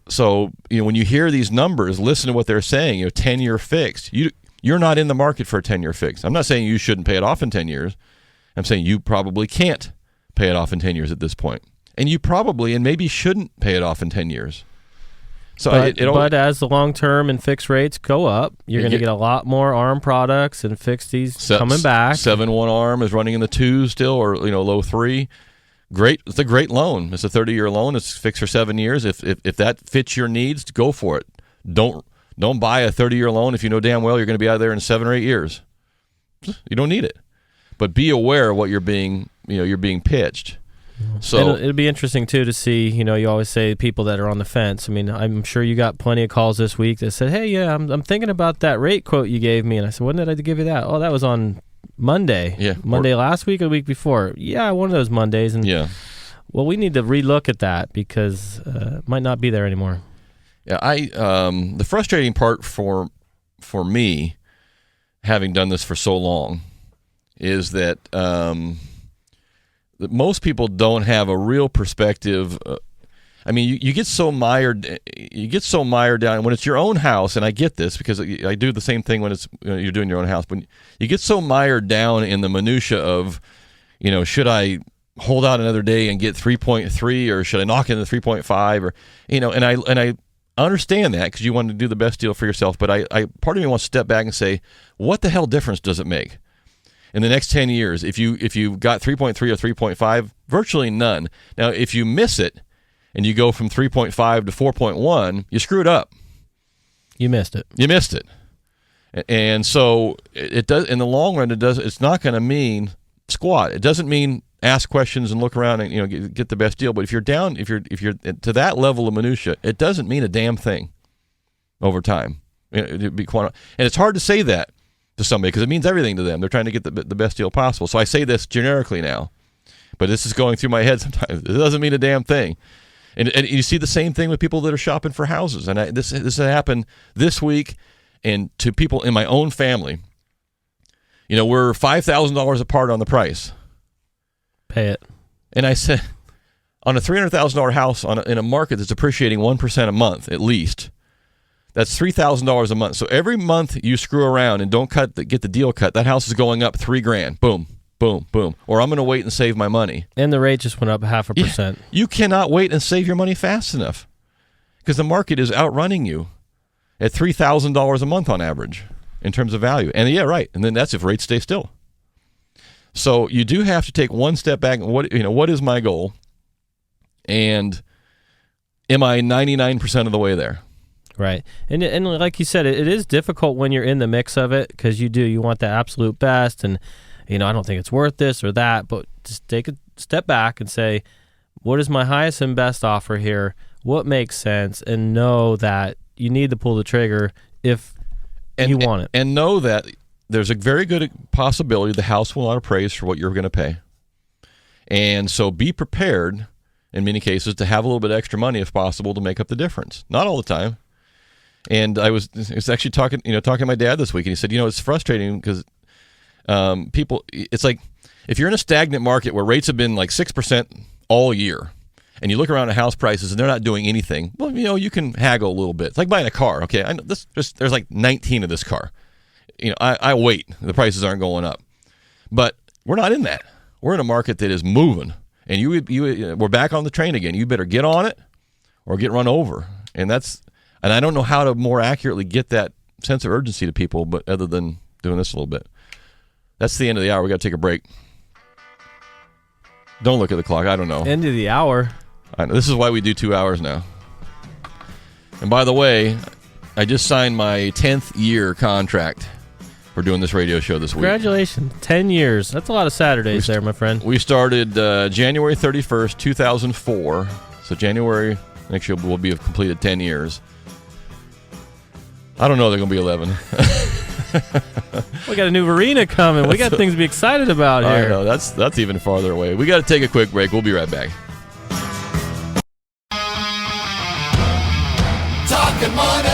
when you hear these numbers, listen to what they're saying. 10-year fixed. You're not in the market for a 10-year fixed. I'm not saying you shouldn't pay it off in 10 years. I'm saying you probably can't pay it off in 10 years at this point. And you probably and maybe shouldn't pay it off in 10 years. So but as the long-term and fixed rates go up, you're going to get a lot more ARM products and fixed coming back. 7-1 ARM is running in the 2s still, or low 3. Great, it's a great loan. It's a 30-year loan. It's fixed for 7 years. If that fits your needs, go for it. Don't buy a 30-year loan if you know damn well you're going to be out of there in 7 or 8 years. You don't need it. But be aware of what you're being pitched. So it'll be interesting too to see. You always say people that are on the fence. I mean, I'm sure you got plenty of calls this week that said, "Hey, yeah, I'm thinking about that rate quote you gave me." And I said, "When did I give you that?" "Oh, that was on Monday." Yeah, Monday last week or the week before. Yeah, one of those Mondays. And yeah, well, we need to relook at that because it might not be there anymore. Yeah, the frustrating part for me, having done this for so long, is that that most people don't have a real perspective. I mean, you get so mired down when it's your own house, and I get this because I do the same thing when it's you're doing your own house. But you get so mired down in the minutia of, should I hold out another day and get 3.3, or should I knock into 3.5, or and I understand that because you want to do the best deal for yourself. But I part of me wants to step back and say, what the hell difference does it make? In the next 10 years, if you got 3.3 or 3.5, virtually none. Now, if you miss it and you go from 3.5 to 4.1, you screwed up. You missed it. And so it does. In the long run, it's not going to mean squat. It doesn't mean ask questions and look around and get the best deal. But if you're down, if you're to that level of minutia, it doesn't mean a damn thing over time. It'd be and it's hard to say that to somebody because it means everything to them. They're trying to get the best deal possible. So I say this generically now, but this is going through my head sometimes. It doesn't mean a damn thing. And you see the same thing with people that are shopping for houses. And this has happened this week, and to people in my own family. We're $5,000 apart on the price. Pay it. And I said, on a $300,000 house in a market that's appreciating 1% a month at least, that's $3,000 a month. So every month you screw around and don't get the deal cut, that house is going up $3,000. Boom, boom, boom. Or I'm going to wait and save my money. And the rate just went up 0.5%. Yeah, you cannot wait and save your money fast enough because the market is outrunning you at $3,000 a month on average in terms of value. And yeah, right. And then that's if rates stay still. So you do have to take one step back. And what is my goal? And am I 99% of the way there? Right. And like you said, it is difficult when you're in the mix of it, because you want the absolute best, and I don't think it's worth this or that, but just take a step back and say, what is my highest and best offer here? What makes sense? And know that you need to pull the trigger if you want it. And know that there's a very good possibility the house will not appraise for what you're going to pay. And so be prepared in many cases to have a little bit extra money if possible to make up the difference. Not all the time. And I was actually talking to my dad this week, and he said, it's frustrating because people, it's like if you're in a stagnant market where rates have been like 6% all year, and you look around at house prices and they're not doing anything, well, you can haggle a little bit. It's like buying a car. Okay, I know there's like 19 of this car. I wait. The prices aren't going up, but we're not in that. We're in a market that is moving, and we're back on the train again. You better get on it or get run over, and I don't know how to more accurately get that sense of urgency to people, but other than doing this a little bit. That's the end of the hour. We got to take a break. Don't look at the clock. I don't know. End of the hour. I know. This is why we do 2 hours now. And by the way, I just signed my 10th year contract for doing this radio show this week. Congratulations. 10 years. That's a lot of Saturdays there, my friend. We started January 31st, 2004. So January next year will be completed 10 years. I don't know they're going to be 11. We got a new arena coming. We got things to be excited about here. I know. That's even farther away. We got to take a quick break. We'll be right back. Talking money.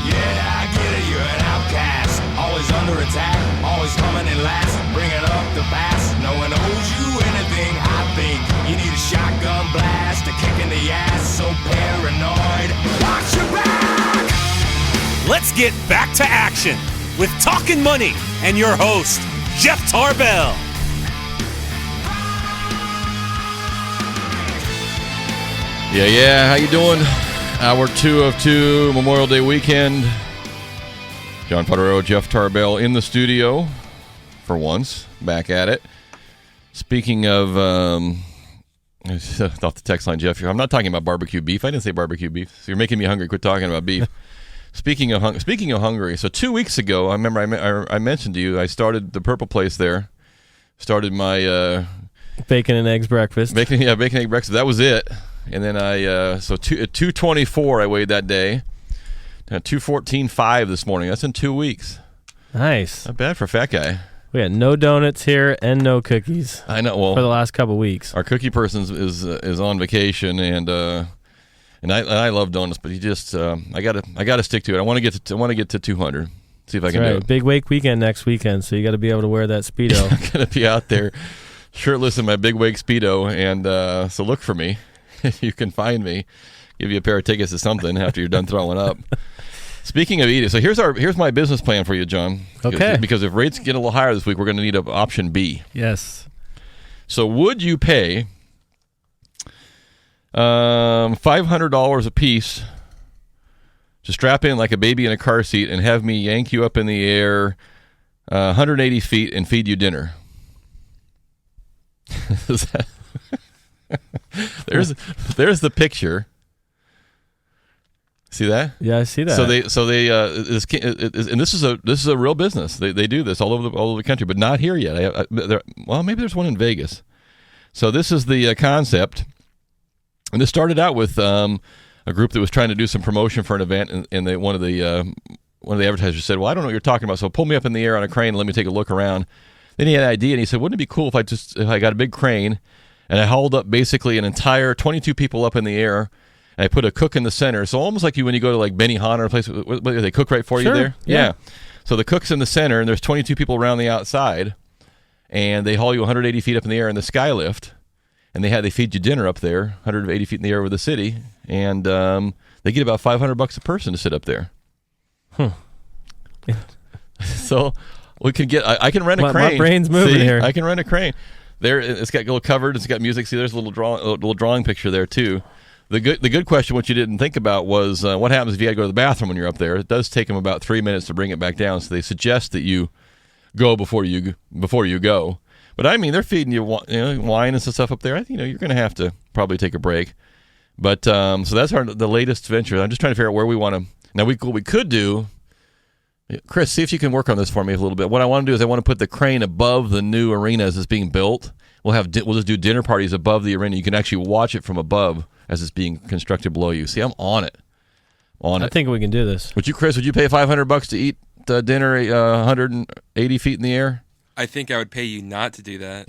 Yeah, I get it. You're an outcast, always under attack, always coming in last, bringing up the past. No one owes you anything. I think you need a shotgun blast, a kick in the ass. So paranoid, watch your back. Let's get back to action with Talkin' Money and your host, Jeff Tarbell. Yeah. How you doing? Hour 2 of 2, Memorial Day weekend. John Poderero, Jeff Tarbell in the studio for once. Back at it. Speaking of, off the text line, Jeff, I'm not talking about barbecue beef. I didn't say barbecue beef. So you're making me hungry. Quit talking about beef. Speaking of hungry, so 2 weeks ago, I remember I mentioned to you, I started the Purple Place there. Started my bacon and eggs breakfast. Bacon and egg breakfast. That was it. And then at 224 I weighed that day. 214.5 this morning. That's in 2 weeks. Nice. Not bad for a fat guy. We got no donuts here and no cookies. I know. Well, for the last couple weeks, our cookie person is on vacation, and I love donuts, but he just I gotta stick to it. I want to get to 200. See if I can do it. Big wake weekend next weekend, so you got to be able to wear that Speedo. I'm gonna be out there shirtless in my big wake Speedo, and so look for me. You can find me. Give you a pair of tickets to something after you're done throwing up. Speaking of eating, so here's my business plan for you, John. Okay. Because if rates get a little higher this week, we're going to need option B. Yes. So would you pay $500 a piece to strap in like a baby in a car seat and have me yank you up in the air 180 feet and feed you dinner? There's the picture. See that? Yeah, I see that. So they and this is a real business. They do this all over the country, but not here yet. Well, maybe there's one in Vegas. So this is the concept, and this started out with a group that was trying to do some promotion for an event, and one of the advertisers said, "Well, I don't know what you're talking about, so pull me up in the air on a crane and let me take a look around." Then he had an idea, and he said, "Wouldn't it be cool if I got a big crane and I hauled up basically an entire 22 people up in the air?" And I put a cook in the center. So almost like when you go to like Benihana or a place, they cook right for you there? Yeah. So the cook's in the center, and there's 22 people around the outside, and they haul you 180 feet up in the air in the sky lift, and they feed you dinner up there, 180 feet in the air over the city, and they get about $500 a person to sit up there. So we can get. I can rent a crane. My brain's moving here. I can rent a crane. There, it's got a little covered. It's got music. See, there's a little drawing picture there too. The good question, what you didn't think about, was what happens if you got to go to the bathroom when you're up there. It does take them about 3 minutes to bring it back down, so they suggest that you go before you go. But I mean, they're feeding you, wine and stuff up there. You're going to have to probably take a break. But so that's the latest venture. I'm just trying to figure out where we want to. Now we could do. Chris, see if you can work on this for me a little bit. What I want to do is I want to put the crane above the new arena as it's being built. We'll just do dinner parties above the arena. You can actually watch it from above as it's being constructed below you. See, I'm on it. I think we can do this. Chris, would you pay $500 to eat dinner 180 feet in the air? I think I would pay you not to do that.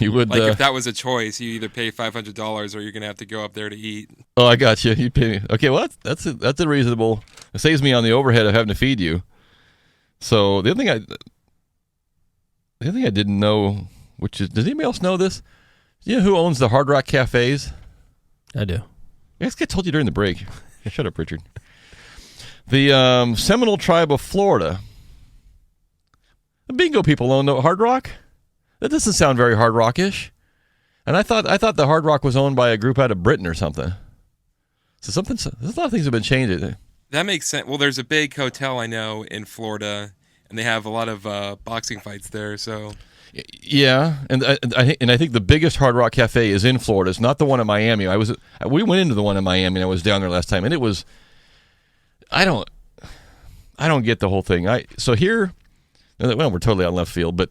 You would, if that was a choice, you either pay $500 or you're going to have to go up there to eat. Oh, I got you. You pay me. Okay, well that's a reasonable. It saves me on the overhead of having to feed you. So the other thing I didn't know, which is, does anybody else know this? Do you know who owns the Hard Rock Cafes? I do. I told you during the break. Shut up, Richard. The Seminole Tribe of Florida. The bingo people own the Hard Rock. That doesn't sound very Hard Rock-ish. And I thought the Hard Rock was owned by a group out of Britain or something. So there's a lot of things have been changed. That makes sense. Well, there's a big hotel I know in Florida, and they have a lot of boxing fights there. So, yeah, and I think the biggest Hard Rock Cafe is in Florida. It's not the one in Miami. We went into the one in Miami, and I was down there last time, and it was. I don't get the whole thing. So here. Well, we're totally on left field, but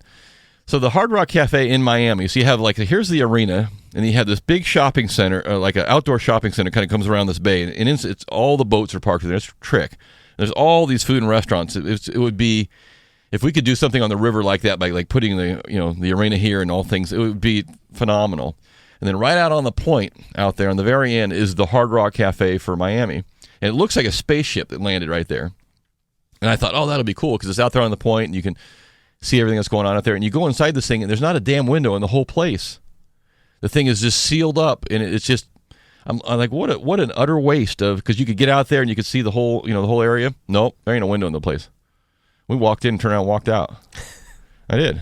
so the Hard Rock Cafe in Miami. So you have here's the arena, and you have this big shopping center, like an outdoor shopping center, kind of comes around this bay, and it's all the boats are parked there. It's a trick. There's all these food and restaurants. It would be, if we could do something on the river like that, by putting the arena here and all things, it would be phenomenal. And then right out on the point out there on the very end is the Hard Rock Cafe for Miami, and it looks like a spaceship that landed right there. And I thought, that'll be cool because it's out there on the point and you can see everything that's going on out there. And you go inside this thing and there's not a damn window in the whole place. The thing is just sealed up, and it's just, I'm like, what an utter waste of, because you could get out there and you could see the whole area. Nope, there ain't a window in the place. We walked in, turned around, and walked out. I did.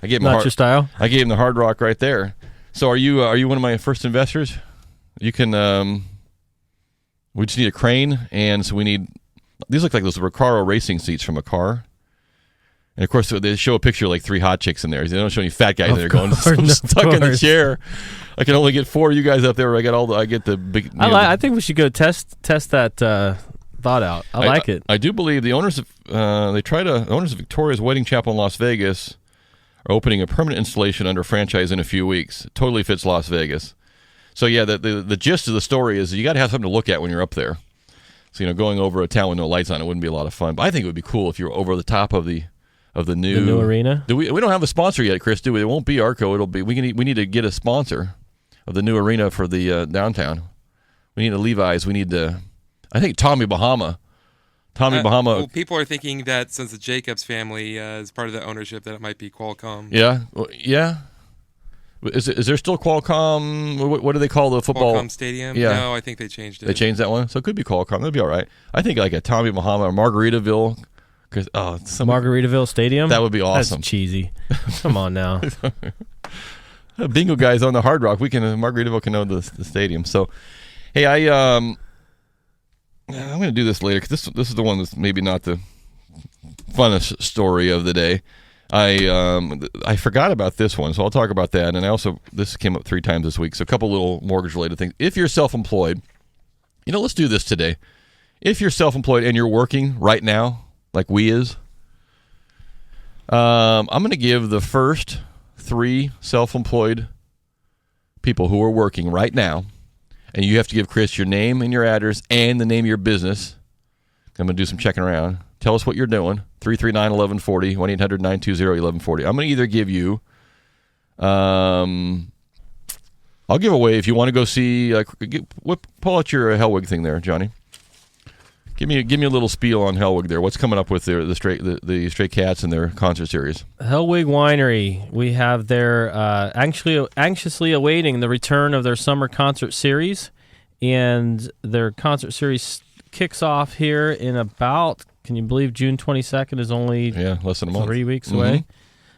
I gave him not your style. I gave him the Hard Rock right there. So are you one of my first investors? You can. We just need a crane, and so we need. These look like those Recaro racing seats from a car. And, of course, they show a picture of 3 hot chicks in there. They don't show any fat guys in there going, I'm stuck in the chair. I can only get 4 of you guys up there. I get the big... I think we should go test that thought out. I like it. I do believe the owners of... the owners of Victoria's Wedding Chapel in Las Vegas are opening a permanent installation under franchise in a few weeks. It totally fits Las Vegas. So, yeah, the gist of the story is you got to have something to look at when you're up there. So, going over a town with no lights on it wouldn't be a lot of fun. But I think it would be cool if you were over the top of the new arena. We don't have a sponsor yet, Chris, do we? It won't be Arco. It'll be we need to get a sponsor of the new arena for the downtown. We need a Levi's. We need I think Tommy Bahama. Well, people are thinking that since the Jacobs family is part of the ownership, that it might be Qualcomm. Yeah, yeah. Is there still Qualcomm? What do they call the football? Qualcomm Stadium? Yeah. No, I think they changed it. They changed that one? So it could be Qualcomm. That'd be all right. I think a Tommy Bahama or Margaritaville. Margaritaville Stadium? That would be awesome. That's cheesy. Come on now. Bingo guys on the Hard Rock. Margaritaville can own the stadium. So, hey, I'm going to do this later because this is the one that's maybe not the funnest story of the day. I forgot about this one, so I'll talk about that. And this came up 3 times this week, so a couple little mortgage-related things. If you're self-employed, let's do this today. If you're self-employed and you're working right now, like we is, I'm going to give the first 3 self-employed people who are working right now, and you have to give Chris your name and your address and the name of your business. I'm going to do some checking around. Tell us what you're doing. 339-1140, 1-800-920-1140. I'm going to either give you, I'll give away if you want to go see, pull out your Hellwig thing there, Johnny. Give me a little spiel on Hellwig there. What's coming up with the Stray Cats and their concert series? Hellwig Winery. We have their anxiously awaiting the return of their summer concert series, and their concert series kicks off here in about, can you believe June 22nd is only less than a month. 3 weeks away.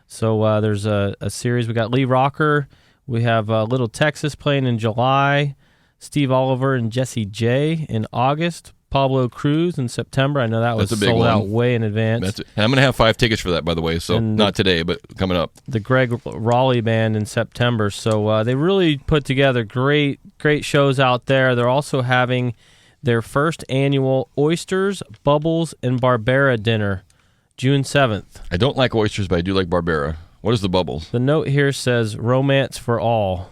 So there's a series. We got Lee Rocker. We have Little Texas playing in July. Steve Oliver and Jesse J in August. Pablo Cruz in September. I know that was That's a big sold one. out way in advance. And I'm going to have 5 tickets for that, by the way. So And not today, but coming up. The Greg Raleigh Band in September. So they really put together great shows out there. They're also having their first annual Oysters, Bubbles, and Barbera dinner, June 7th. I don't like oysters, but I do like Barbera. What is the Bubbles? The note here says romance for all.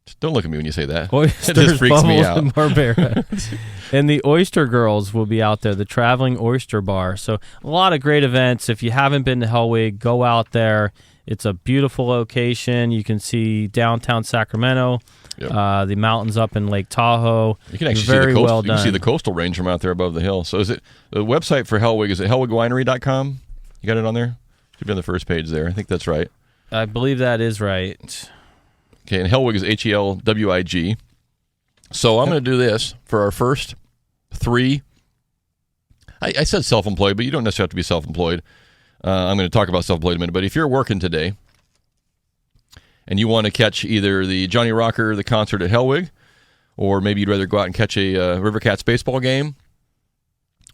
Just don't look at me when you say that. Oysters, It just freaks me Bubbles, out. and Barbera. And the Oyster Girls will be out there, the Traveling Oyster Bar. So a lot of great events. If you haven't been to Hellwig, go out there. It's a beautiful location. You can see downtown Sacramento, Yep. the mountains up in Lake Tahoe. You can actually Very see the coast, well you can see done. the coastal range from out there above the hill. So is it the website for Hellwig? Is it hellwigwinery.com? You got it on there? Should be on the first page there. I think that's right. I believe that is right. Okay, and Hellwig is Helwig. So I'm going to do this for our first 3. I said self-employed, but you don't necessarily have to be self-employed. I'm going to talk about self-employed in a minute. But if you're working today and you want to catch either the Johnny Rocker, the concert at Hellwig, or maybe you'd rather go out and catch a River Cats baseball game,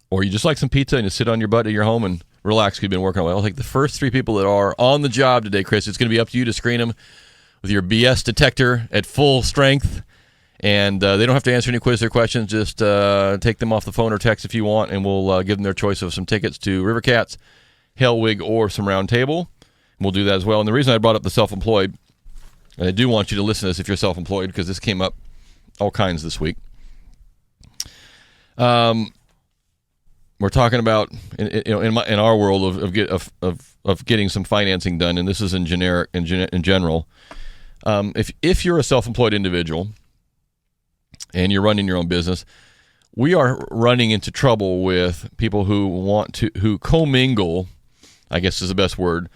or you just like some pizza and you sit on your butt at your home and relax because you've been working all day. I'll take the first 3 people that are on the job today, Chris. It's going to be up to you to screen them with your BS detector at full strength. And they don't have to answer any quiz or questions. Just take them off the phone or text if you want, and we'll give them their choice of some tickets to River Cats, Hellwig, or some Round Table. And we'll do that as well. And the reason I brought up the self-employed, and I do want you to listen to this if you're self-employed, because this came up all kinds this week. We're talking about in our world of getting some financing done, and this is in general. If you're a self-employed individual and you're running your own business, we are running into trouble with people who commingle, I guess is the best word,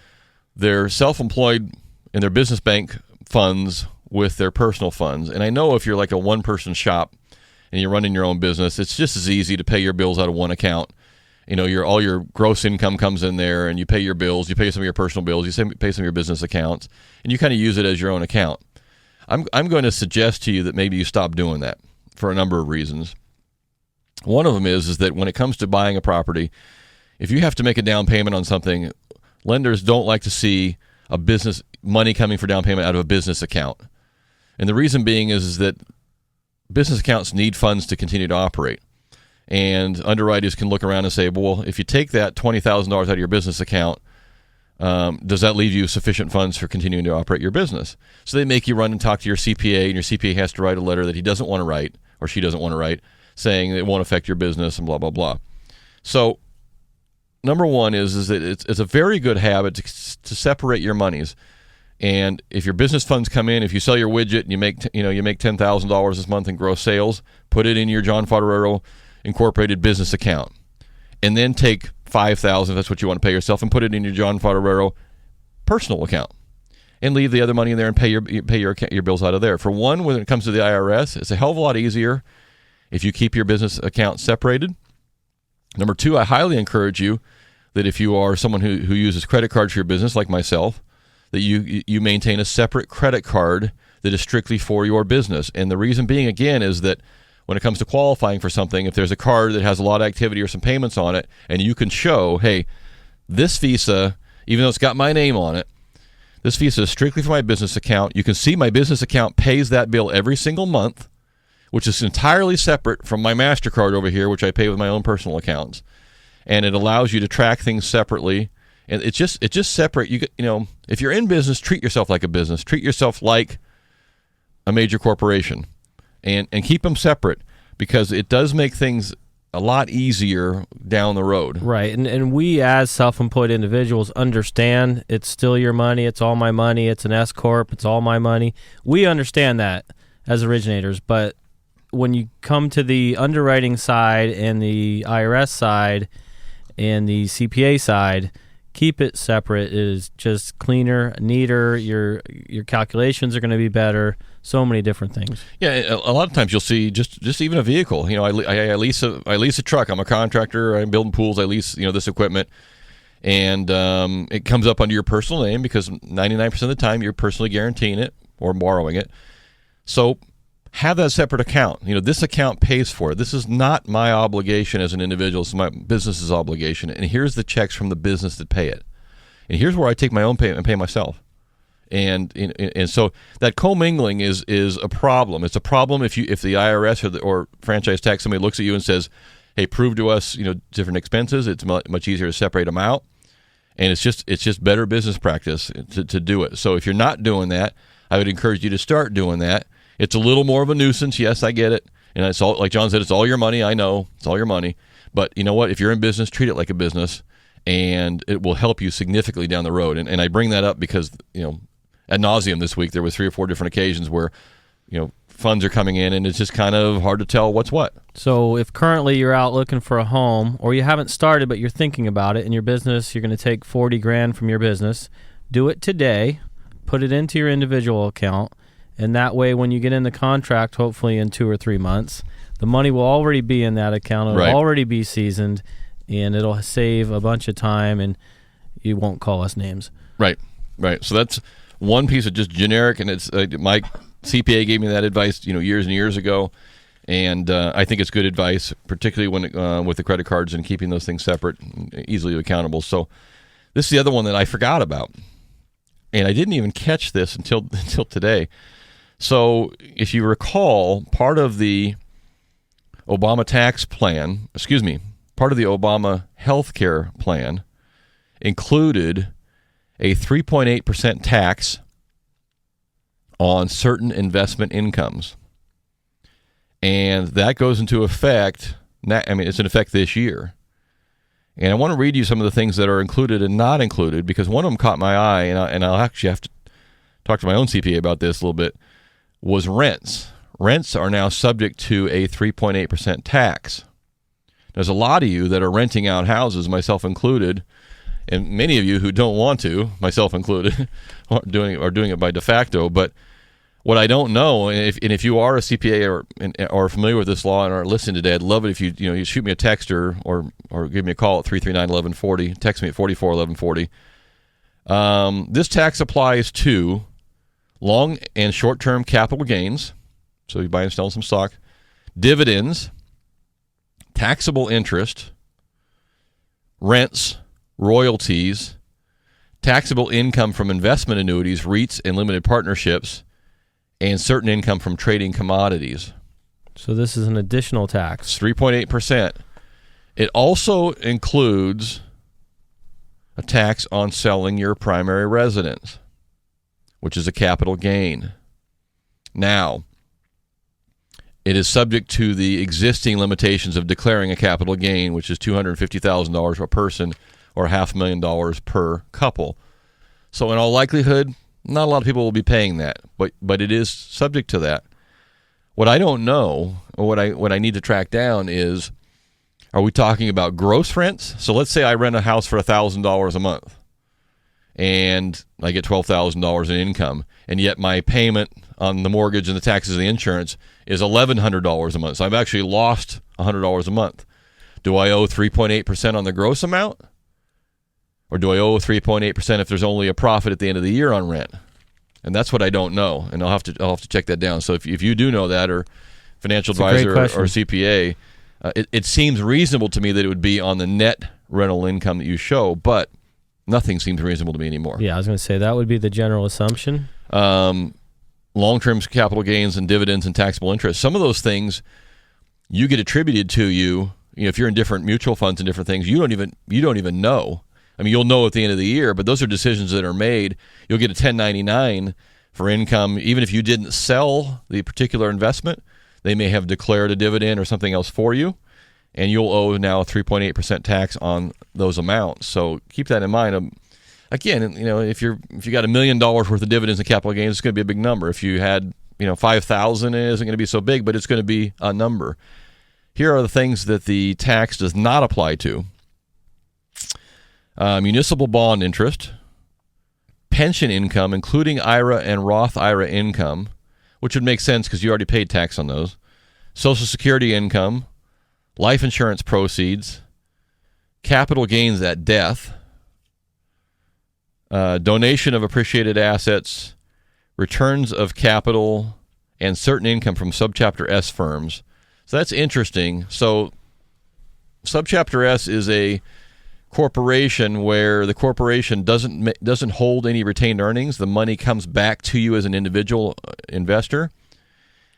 their self-employed and their business bank funds with their personal funds. And I know if you're like a one-person shop and you're running your own business, it's just as easy to pay your bills out of one account. All your gross income comes in there, and you pay your bills, you pay some of your personal bills, you pay some of your business accounts, and you kind of use it as your own account. I'm going to suggest to you that maybe you stop doing that for a number of reasons. One of them is that when it comes to buying a property, if you have to make a down payment on something, lenders don't like to see a business money coming for down payment out of a business account. And the reason being is that business accounts need funds to continue to operate. And underwriters can look around and say, well, if you take that $20,000 out of your business account, does that leave you sufficient funds for continuing to operate your business? So they make you run and talk to your CPA, and your CPA has to write a letter that he doesn't want to write, or she doesn't want to write, saying it won't affect your business and blah, blah, blah. So number one is that it's a very good habit to separate your monies. And if your business funds come in, if you sell your widget and you make $10,000 this month in gross sales, put it in your John Fodorero Incorporated business account, and then take $5,000, if that's what you want to pay yourself, and put it in your John Fodorero personal account, and leave the other money in there and pay your bills out of there. For one, when it comes to the IRS, it's a hell of a lot easier if you keep your business account separated. Number two, I highly encourage you that if you are someone who uses credit cards for your business, like myself, that you maintain a separate credit card that is strictly for your business. And the reason being, again, is that when it comes to qualifying for something, if there's a card that has a lot of activity or some payments on it, and you can show, hey, this Visa, even though it's got my name on it, this Visa is strictly for my business account. You can see my business account pays that bill every single month, which is entirely separate from my MasterCard over here, which I pay with my own personal accounts. And it allows you to track things separately. And it's just separate. If you're in business, treat yourself like a business. Treat yourself like a major corporation. And keep them separate, because it does make things a lot easier down the road. Right. And we as self-employed individuals understand it's still your money. It's all my money. It's an S-Corp. It's all my money. We understand that as originators. But when you come to the underwriting side and the IRS side and the CPA side, keep it separate. It is just cleaner, neater. Your calculations are going to be better. So many different things. Yeah, a lot of times you'll see just even a vehicle. I lease a truck. I'm a contractor. I'm building pools. I lease this equipment, and it comes up under your personal name because 99% of the time you're personally guaranteeing it or borrowing it. So have that separate account. This account pays for it. This is not my obligation as an individual. It's my business's obligation. And here's the checks from the business that pay it. And here's where I take my own payment and pay myself. And so that commingling is a problem. It's a problem if the IRS or franchise tax, somebody looks at you and says, "Hey, prove to us different expenses." It's much easier to separate them out, and it's just better business practice to do it. So if you're not doing that, I would encourage you to start doing that. It's a little more of a nuisance. Yes, I get it, and it's all, like John said, it's all your money. I know it's all your money, but you know what? If you're in business, treat it like a business, and it will help you significantly down the road. And I bring that up because ad nauseum this week there was 3 or 4 different occasions where funds are coming in and it's just kind of hard to tell what's what. So if currently you're out looking for a home, or you haven't started but you're thinking about it in your business, you're going to take $40,000 from your business, do it today, put it into your individual account, and that way when you get in the contract, hopefully in 2 or 3 months, the money will already be in that account. It'll already be seasoned, and it'll save a bunch of time, and you won't call us names. Right. So that's one piece of just generic, and it's my CPA gave me that advice, years and years ago, and I think it's good advice, particularly when with the credit cards and keeping those things separate, and easily accountable. So this is the other one that I forgot about, and I didn't even catch this until today. So if you recall, part of the Obama health care plan included a 3.8% tax on certain investment incomes. And that goes into effect, it's in effect this year. And I want to read you some of the things that are included and not included, because one of them caught my eye, and I'll actually have to talk to my own CPA about this a little bit, was rents. Rents are now subject to a 3.8% tax. There's a lot of you that are renting out houses, myself included, and many of you who don't want to, myself included, are doing it by de facto. But what I don't know, and if you are a CPA or familiar with this law and are listening today, I'd love it if you shoot me a text or give me a call at 339-1140. Text me at 44-1140. This tax applies to long and short-term capital gains, so you buy and sell some stock, dividends, taxable interest, rents, royalties, taxable income from investment annuities, REITs, and limited partnerships, and certain income from trading commodities. So this is an additional tax. 3.8%. It also includes a tax on selling your primary residence, which is a capital gain. Now, it is subject to the existing limitations of declaring a capital gain, which is $250,000 per person or $500,000 per couple. So in all likelihood, not a lot of people will be paying that, but it is subject to that. What I don't know, or what I need to track down is, are we talking about gross rents? So let's say I rent a house for $1,000 a month, and I get $12,000 in income, and yet my payment on the mortgage and the taxes and the insurance is $1,100 a month. So I've actually lost $100 a month. Do I owe 3.8% on the gross amount? Or do I owe 3.8% if there's only a profit at the end of the year on rent? And that's what I don't know, and I'll have to check that down. So if you do know that, or financial advisor or CPA, it seems reasonable to me that it would be on the net rental income that you show, but nothing seems reasonable to me anymore. Yeah, I was going to say that would be the general assumption. Long-term capital gains and dividends and taxable interest. Some of those things you get attributed to you. If you're in different mutual funds and different things, you don't even know. I mean, you'll know at the end of the year, but those are decisions that are made. You'll get a 1099 for income, even if you didn't sell the particular investment. They may have declared a dividend or something else for you, and you'll owe now a 3.8% tax on those amounts. So keep that in mind. Again, if you got $1 million worth of dividends and capital gains, it's going to be a big number. If you had, 5,000, it isn't going to be so big, but it's going to be a number. Here are the things that the tax does not apply to. Municipal bond interest, pension income, including IRA and Roth IRA income, which would make sense because you already paid tax on those, Social Security income, life insurance proceeds, capital gains at death, donation of appreciated assets, returns of capital and certain income from Subchapter S firms. So that's interesting. So Subchapter S is a corporation where the corporation doesn't hold any retained earnings. The money comes back to you as an individual investor.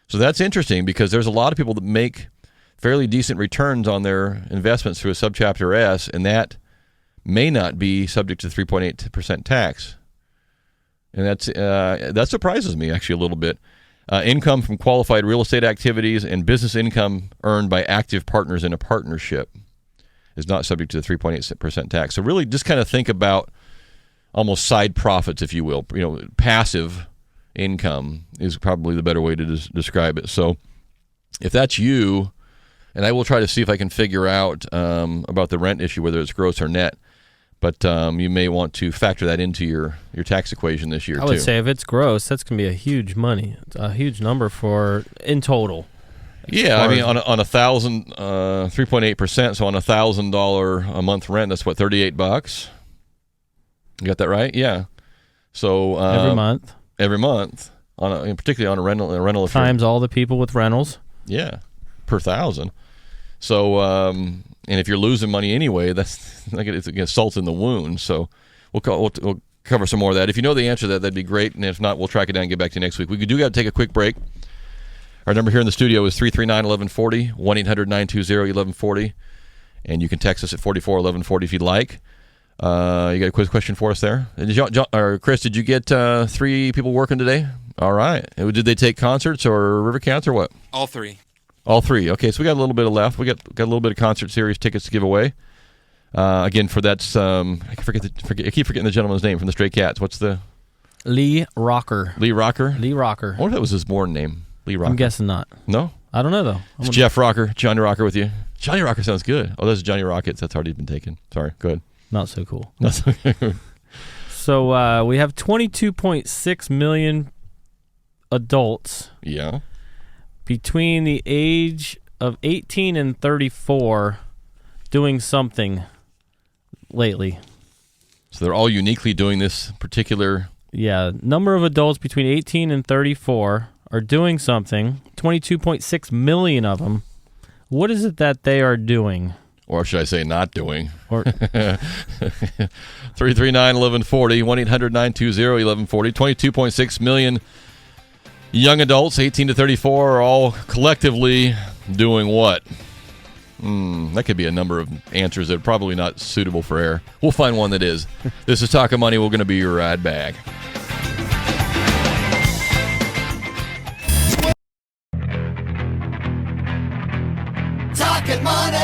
So that's interesting because there's a lot of people that make fairly decent returns on their investments through a Subchapter S, and that may not be subject to 3.8% tax. And that surprises me actually a little bit. Income from qualified real estate activities and business income earned by active partners in a partnership is not subject to the 3.8% tax. So really just kind of think about almost side profits, if you will. Passive income is probably the better way to describe it. So if that's you, and I will try to see if I can figure out about the rent issue, whether it's gross or net, but you may want to factor that into your tax equation this year, too. I would say if it's gross, that's going to be a huge money, a huge number in total. Yeah, I mean, on 1,000, 3.8%, so on $1,000 a month rent, that's what, $38? You got that right? Yeah. So every month, particularly on a rental times all the people with rentals. Yeah, per 1,000. So, and if you're losing money anyway, that's like it's salt in the wound. So we'll cover some more of that. If you know the answer to that, that'd be great. And if not, we'll track it down and get back to you next week. We do got to take a quick break. Our number here in the studio is 339-1140, 1-800-920-1140. And you can text us at 44-1140 if you'd like. You got a quiz question for us there? Chris, did you get 3 people working today? All right. Did they take concerts or river cats or what? All 3. All 3. Okay, so we got a little bit left. We got a little bit of concert series tickets to give away. Again, for that's I keep forgetting the gentleman's name from the Stray Cats. What's the Lee Rocker? Lee Rocker. Lee Rocker. I wonder if that was his born name. Lee Rocker. I'm guessing not. No, I don't know though. It's Jeff Rocker, Johnny Rocker with you. Johnny Rocker sounds good. Oh, those are Johnny Rockets. That's already been taken. Sorry. Go ahead. Not so cool. Not so good. So we have 22.6 million adults. Yeah. Between the age of 18 and 34 doing something lately. So they're all uniquely doing this particular... Yeah, number of adults between 18 and 34 are doing something. 22.6 million of them. What is it that they are doing? Or should I say not doing? Or 339-1140, 1-800-920-1140, 22.6 million young adults, 18 to 34, are all collectively doing what? That could be a number of answers that are probably not suitable for air. We'll find one that is. This is Talkin' Money. We're going to be your ride back. Talkin' Money.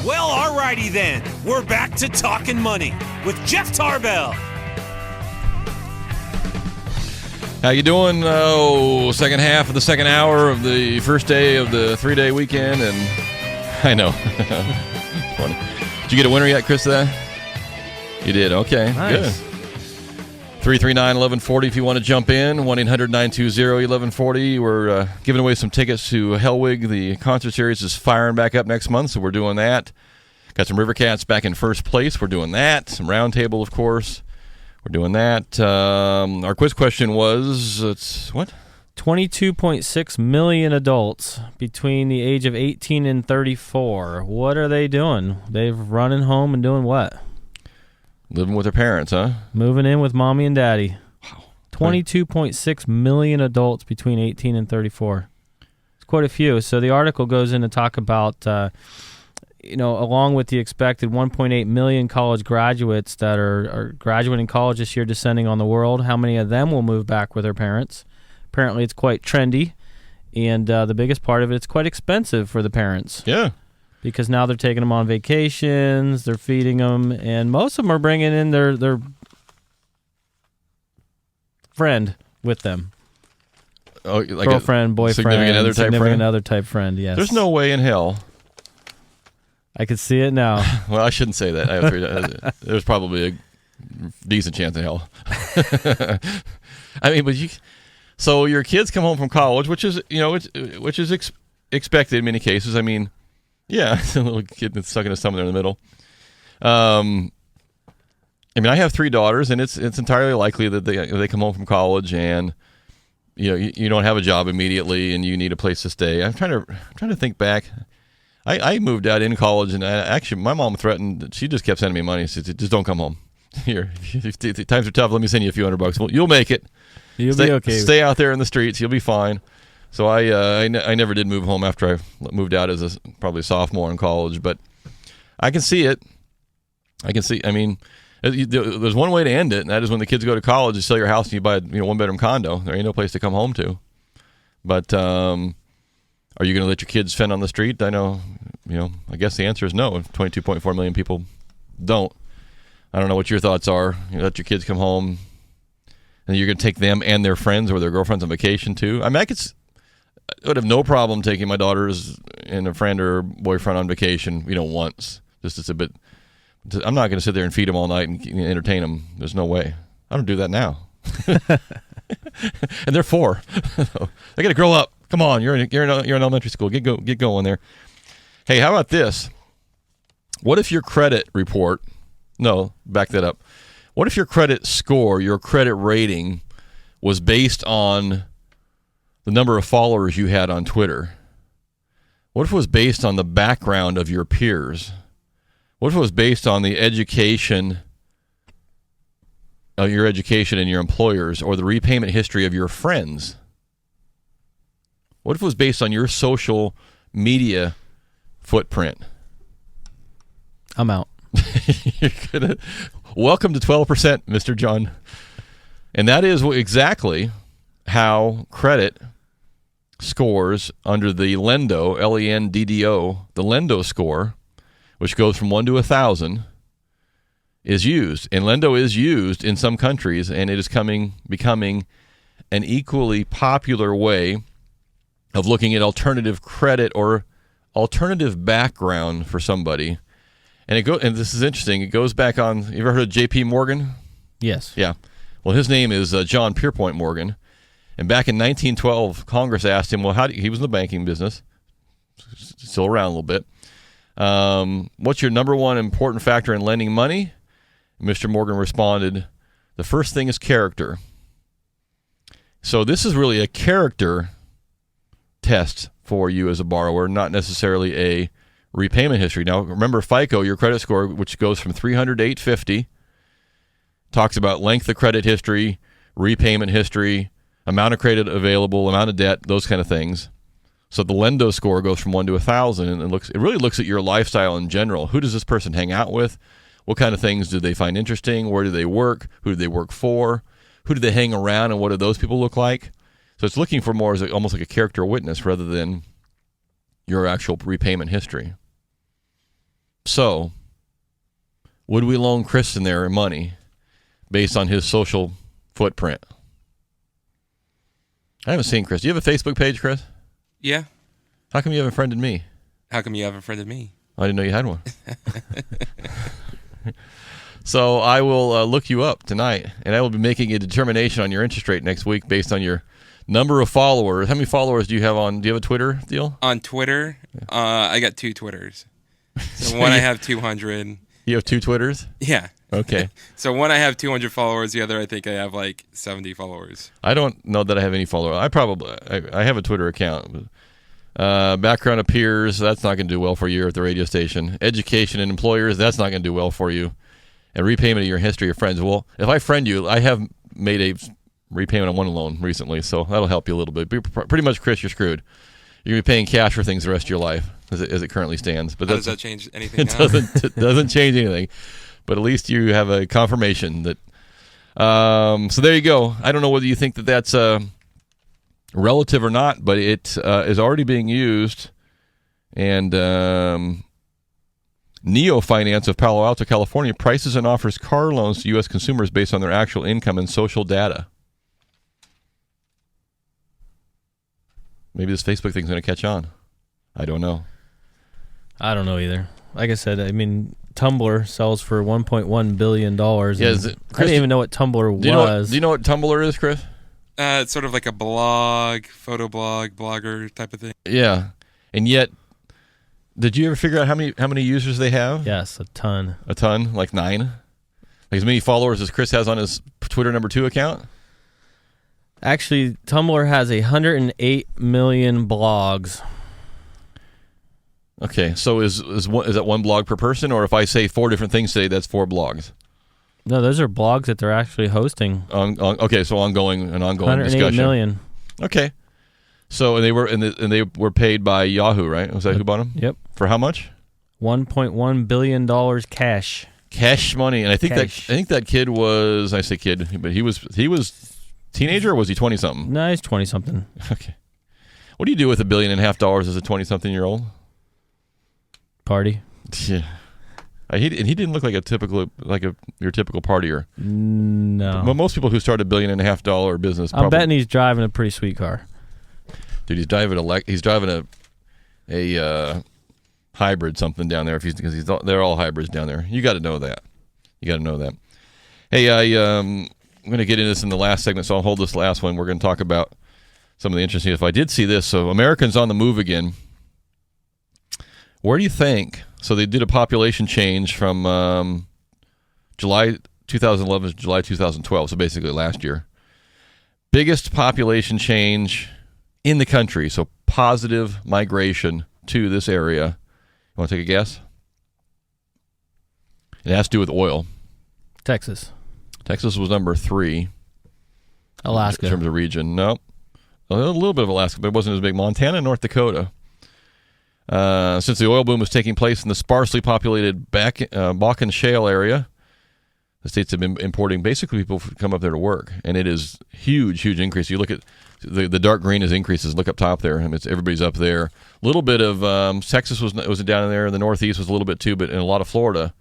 Well, alrighty then. We're back to Talkin' Money with Jeff Tarbell. How you doing? Second half of the second hour of the first day of the 3-day weekend, and I know. It's funny. Did you get a winner yet, Chris, today? You did. Okay, nice. Good. 339-1140 if you want to jump in. 1-800-920-1140. We're giving away some tickets to Hellwig. The concert series is firing back up next month, so we're doing that. Got some River Cats back in first place. We're doing that. Some Roundtable, of course. We're doing that. Our quiz question was, what? 22.6 million adults between the age of 18 and 34. What are they doing? They're running home and doing what? Living with their parents, huh? Moving in with mommy and daddy. Wow. 22.6 million adults between 18 and 34. It's quite a few. So the article goes in to talk about, along with the expected 1.8 million college graduates that are graduating college this year, descending on the world, how many of them will move back with their parents? Apparently it's quite trendy, and the biggest part of it, it's quite expensive for the parents. Yeah. Because now they're taking them on vacations, they're feeding them, and most of them are bringing in their friend with them. Oh, like girlfriend, boyfriend, significant other type friend, yes. There's no way in hell. I could see it now. Well, I shouldn't say that. There's probably a decent chance in hell. I mean, so your kids come home from college, which is expected in many cases. I mean, yeah, it's a little kid that's sucking his thumb there in the middle. I mean, I have 3 daughters, and it's entirely likely that they come home from college and you don't have a job immediately and you need a place to stay. I'm trying to think back. I moved out in college, and actually my mom threatened. She just kept sending me money. She said, "Just don't come home. Here, if times are tough, let me send you a few $100. Well, you'll make it. You'll be okay. Stay out there in the streets. You'll be fine." So I never did move home after I moved out as probably a sophomore in college, but I can see it. I mean, there's one way to end it, and that is when the kids go to college, you sell your house and you buy a 1-bedroom condo. There ain't no place to come home to. But are you going to let your kids fend on the street? I know, I guess the answer is no. 22.4 million people don't. I don't know what your thoughts are. You let your kids come home, and you're going to take them and their friends or their girlfriends on vacation too. I mean, I would have no problem taking my daughters and a friend or boyfriend on vacation, once. Just it's a bit. I'm not going to sit there and feed them all night and entertain them. There's no way. I don't do that now. And they're 4. They got to grow up. Come on, you're in elementary school. Get going there. Hey, how about this? What if your credit report? No, back that up. What if your credit score, your credit rating, was based on the number of followers you had on Twitter? What if it was based on the background of your peers? What if it was based on the education, your education and your employers, or the repayment history of your friends? What if it was based on your social media footprint? I'm out. Welcome to 12%, Mr. John. And that is exactly how credit scores under the Lendo, Lendo, the Lendo score, which goes from 1 to 1,000, is used. And Lendo is used in some countries, and it is becoming an equally popular way of looking at alternative credit or alternative background for somebody. And this is interesting. It goes back on. You ever heard of J.P. Morgan? Yes. Yeah. Well, his name is John Pierpont Morgan. And back in 1912, Congress asked him, well, he was in the banking business, still around a little bit. What's your number one important factor in lending money? Mr. Morgan responded, the first thing is character. So this is really a character test for you as a borrower, not necessarily a repayment history. Now, remember FICO, your credit score, which goes from 300 to 850, talks about length of credit history, repayment history, amount of credit available, amount of debt, those kind of things. So the Lendo score goes from 1 to 1,000, and it really looks at your lifestyle in general. Who does this person hang out with? What kind of things do they find interesting? Where do they work? Who do they work for? Who do they hang around, and what do those people look like? So it's looking for more as almost like a character witness rather than your actual repayment history. So, would we loan Chris in there money based on his social footprint? I haven't seen Chris. Do you have a Facebook page, Chris? Yeah. How come you haven't friended me? How come you haven't friended me? I didn't know you had one. So I will look you up tonight, and I will be making a determination on your interest rate next week based on your number of followers. How many followers do you have on? Do you have a Twitter deal? On Twitter, I got 2 Twitters. So one I have 200. You have 2 Twitters? Yeah. Okay. So one I have 200 followers. The other I think I have like 70 followers. I don't know that I have any followers. I have a Twitter account. Background of peers, that's not going to do well for you at the radio station. Education and employers, that's not going to do well for you. And repayment of your history of friends. Well, if I friend you, I have made a repayment on one loan recently, so that'll help you a little bit. Pretty much, Chris, you're screwed. You're going to be paying cash for things the rest of your life as it currently stands. But how does that change anything now? It doesn't change anything. But at least you have a confirmation that. So there you go. I don't know whether you think that that's relative or not, but it is already being used. And Neo Finance of Palo Alto, California, prices and offers car loans to U.S. consumers based on their actual income and social data. Maybe this Facebook thing's going to catch on. I don't know. I don't know either. Like I said, I mean, Tumblr sells for $1.1 billion. Yeah, I didn't even know what Tumblr was. Do you know what Tumblr is, Chris? It's sort of like a blog, photo blog, blogger type of thing. Yeah. And yet, did you ever figure out how many users they have? Yes, a ton. A ton? Like 9? As many followers as Chris has on his Twitter #2 account? Actually, Tumblr has 108 million blogs. Okay, so is that one blog per person, or if I say 4 different things today, that's 4 blogs? No, those are blogs that they're actually hosting. Okay, so ongoing 108 discussion. million. Okay, so they were paid by Yahoo, right? Was that who bought them? Yep. For how much? $1.1 billion cash. Cash money, and I think Cash. that kid was, I say kid, but he was teenager, or was he 20-something? No, he's 20-something. Okay. What do you do with $1.5 billion as a 20-something-year-old? Party. Yeah. He didn't look like your typical partier. No. But most people who start $1.5 billion business, I'm betting he's driving a pretty sweet car. Dude, he's driving a hybrid something down there. They're all hybrids down there. You got to know that. Hey, I'm going to get into this in the last segment, so I'll hold this last one. We're going to talk about some of the interesting stuff. I did see this. So Americans on the move again. Where do you think? So they did a population change from July 2011 to July 2012, so basically last year. Biggest population change in the country, so positive migration to this area. You want to take a guess? It has to do with oil. Texas. Texas was number 3. Alaska. In terms of region. No. A little bit of Alaska, but it wasn't as big. Montana and North Dakota. Since the oil boom was taking place in the sparsely populated Bakken Shale area, the states have been importing basically people come up there to work, and it is huge increase. You look at the dark green is increases. Look up top there. I mean, everybody's up there. A little bit of Texas was down in there. The Northeast was a little bit too, but in a lot of Florida,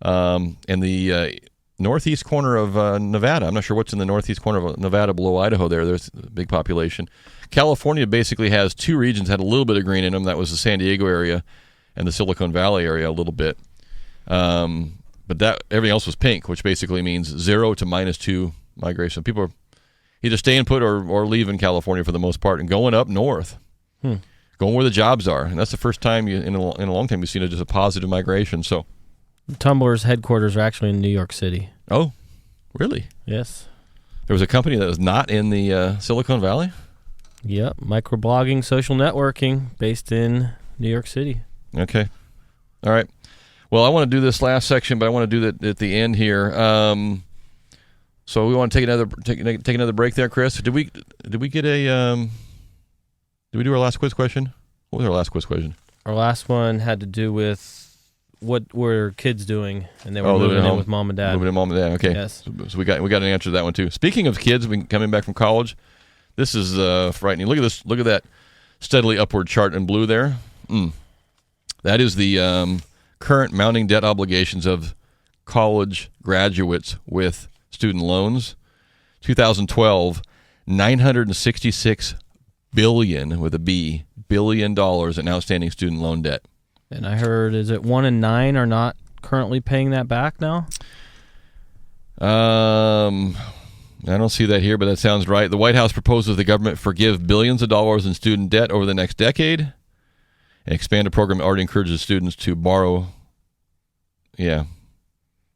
and the northeast corner of Nevada. I'm not sure what's in the northeast corner of Nevada below Idaho. There's a big population. California basically has 2 regions had a little bit of green in them. That was the San Diego area and the Silicon Valley area a little bit. But everything else was pink, which basically means 0 to -2 migration. People are either staying put or leaving California for the most part and going up north, going where the jobs are. And that's the first time in a long time you've seen just a positive migration. So Tumblr's headquarters are actually in New York City. Oh, really? Yes. There was a company that was not in the Silicon Valley? Yep. Microblogging, social networking, based in New York City. Okay. All right. Well, I want to do this last section, but I want to do that at the end here. So we want to take another break there, Chris. Did we get a did we do our last quiz question? What was our last quiz question? Our last one had to do with what were kids doing, and they were living moving at in home. with mom and dad. Moving in mom and dad. Okay. Yes. So we got an answer to that one too. Speaking of kids coming back from college, this is frightening. Look at this. Look at that steadily upward chart in blue there. That is the current mounting debt obligations of college graduates with student loans. 2012, $966 billion with a B $billion in outstanding student loan debt. And I heard, is it 1 in 9 are not currently paying that back now? I don't see that here, but that sounds right. The White House proposes the government forgive billions of dollars in student debt over the next decade and expand a program that already encourages students to borrow. Yeah.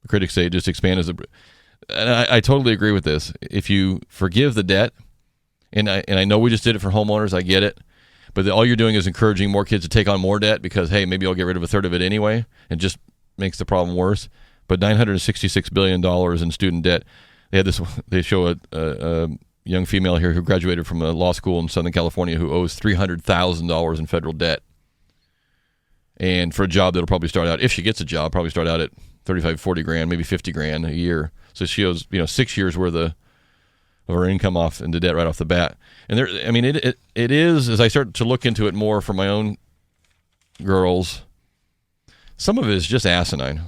The critics say just expand as a... And I totally agree with this. If you forgive the debt, and I know we just did it for homeowners, I get it, but all you're doing is encouraging more kids to take on more debt because, hey, maybe I'll get rid of a third of it anyway. It just makes the problem worse. But $966 billion in student debt. They show a young female here who graduated from a law school in Southern California who owes $300,000 in federal debt. And for a job that'll probably start out, if she gets a job, probably start out at 35, 40 grand, maybe 50 grand a year. So she owes, 6 years worth of her income off into debt right off the bat. And it is, as I start to look into it more for my own girls, some of it is just asinine.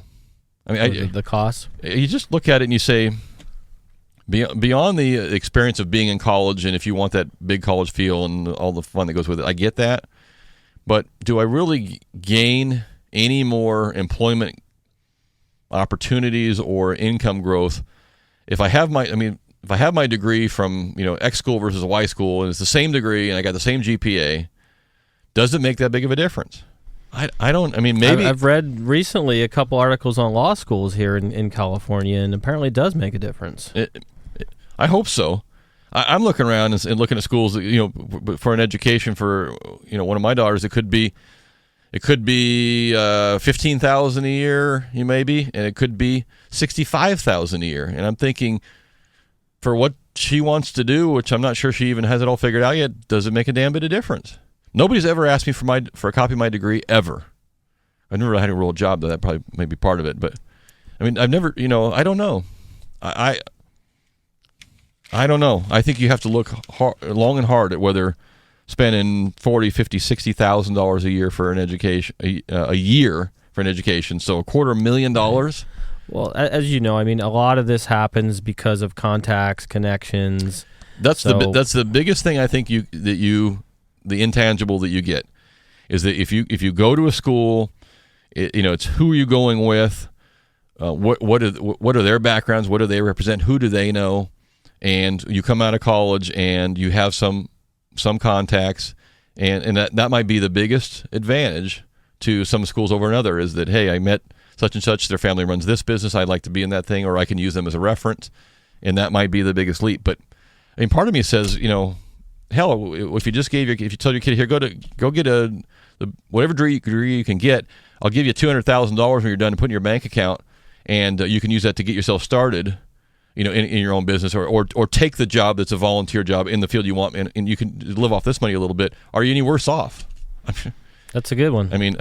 I mean, the cost. You just look at it and you say, beyond the experience of being in college, and if you want that big college feel and all the fun that goes with it, I get that. But do I really gain any more employment opportunities or income growth if I have my degree from X school versus Y school and it's the same degree and I got the same GPA? Does it make that big of a difference? I don't. I mean, maybe I've read recently a couple articles on law schools here in California, and apparently it does make a difference. I hope so. I'm looking around and looking at schools. For an education for one of my daughters, it could be $15,000 a year, maybe, and it could be $65,000 a year. And I'm thinking, for what she wants to do, which I'm not sure she even has it all figured out yet, does it make a damn bit of difference? Nobody's ever asked me for a copy of my degree ever. I've never had a real job, though. That probably may be part of it. But I mean, I've never, I don't know. I don't know. I think you have to look long and hard at whether spending $40,000, $50,000, $60,000 a year for an education, a year for an education, so $250,000. Well, as you know, I mean, a lot of this happens because of contacts, connections. That's the biggest thing I think the intangible that you get is that if you go to a school, it's who are you going with, what are their backgrounds, what do they represent, who do they know, and you come out of college and you have some contacts, and that might be the biggest advantage to some schools over another, is that, hey, I met such and such, their family runs this business, I'd like to be in that thing, or I can use them as a reference, and that might be the biggest leap. But I mean, part of me says, hell, if you told your kid, here, go get whatever degree you can get, I'll give you $200,000 when you're done to put in your bank account, and you can use that to get yourself started, in your own business, or take the job that's a volunteer job in the field you want, and you can live off this money a little bit. Are you any worse off? That's a good one. I mean,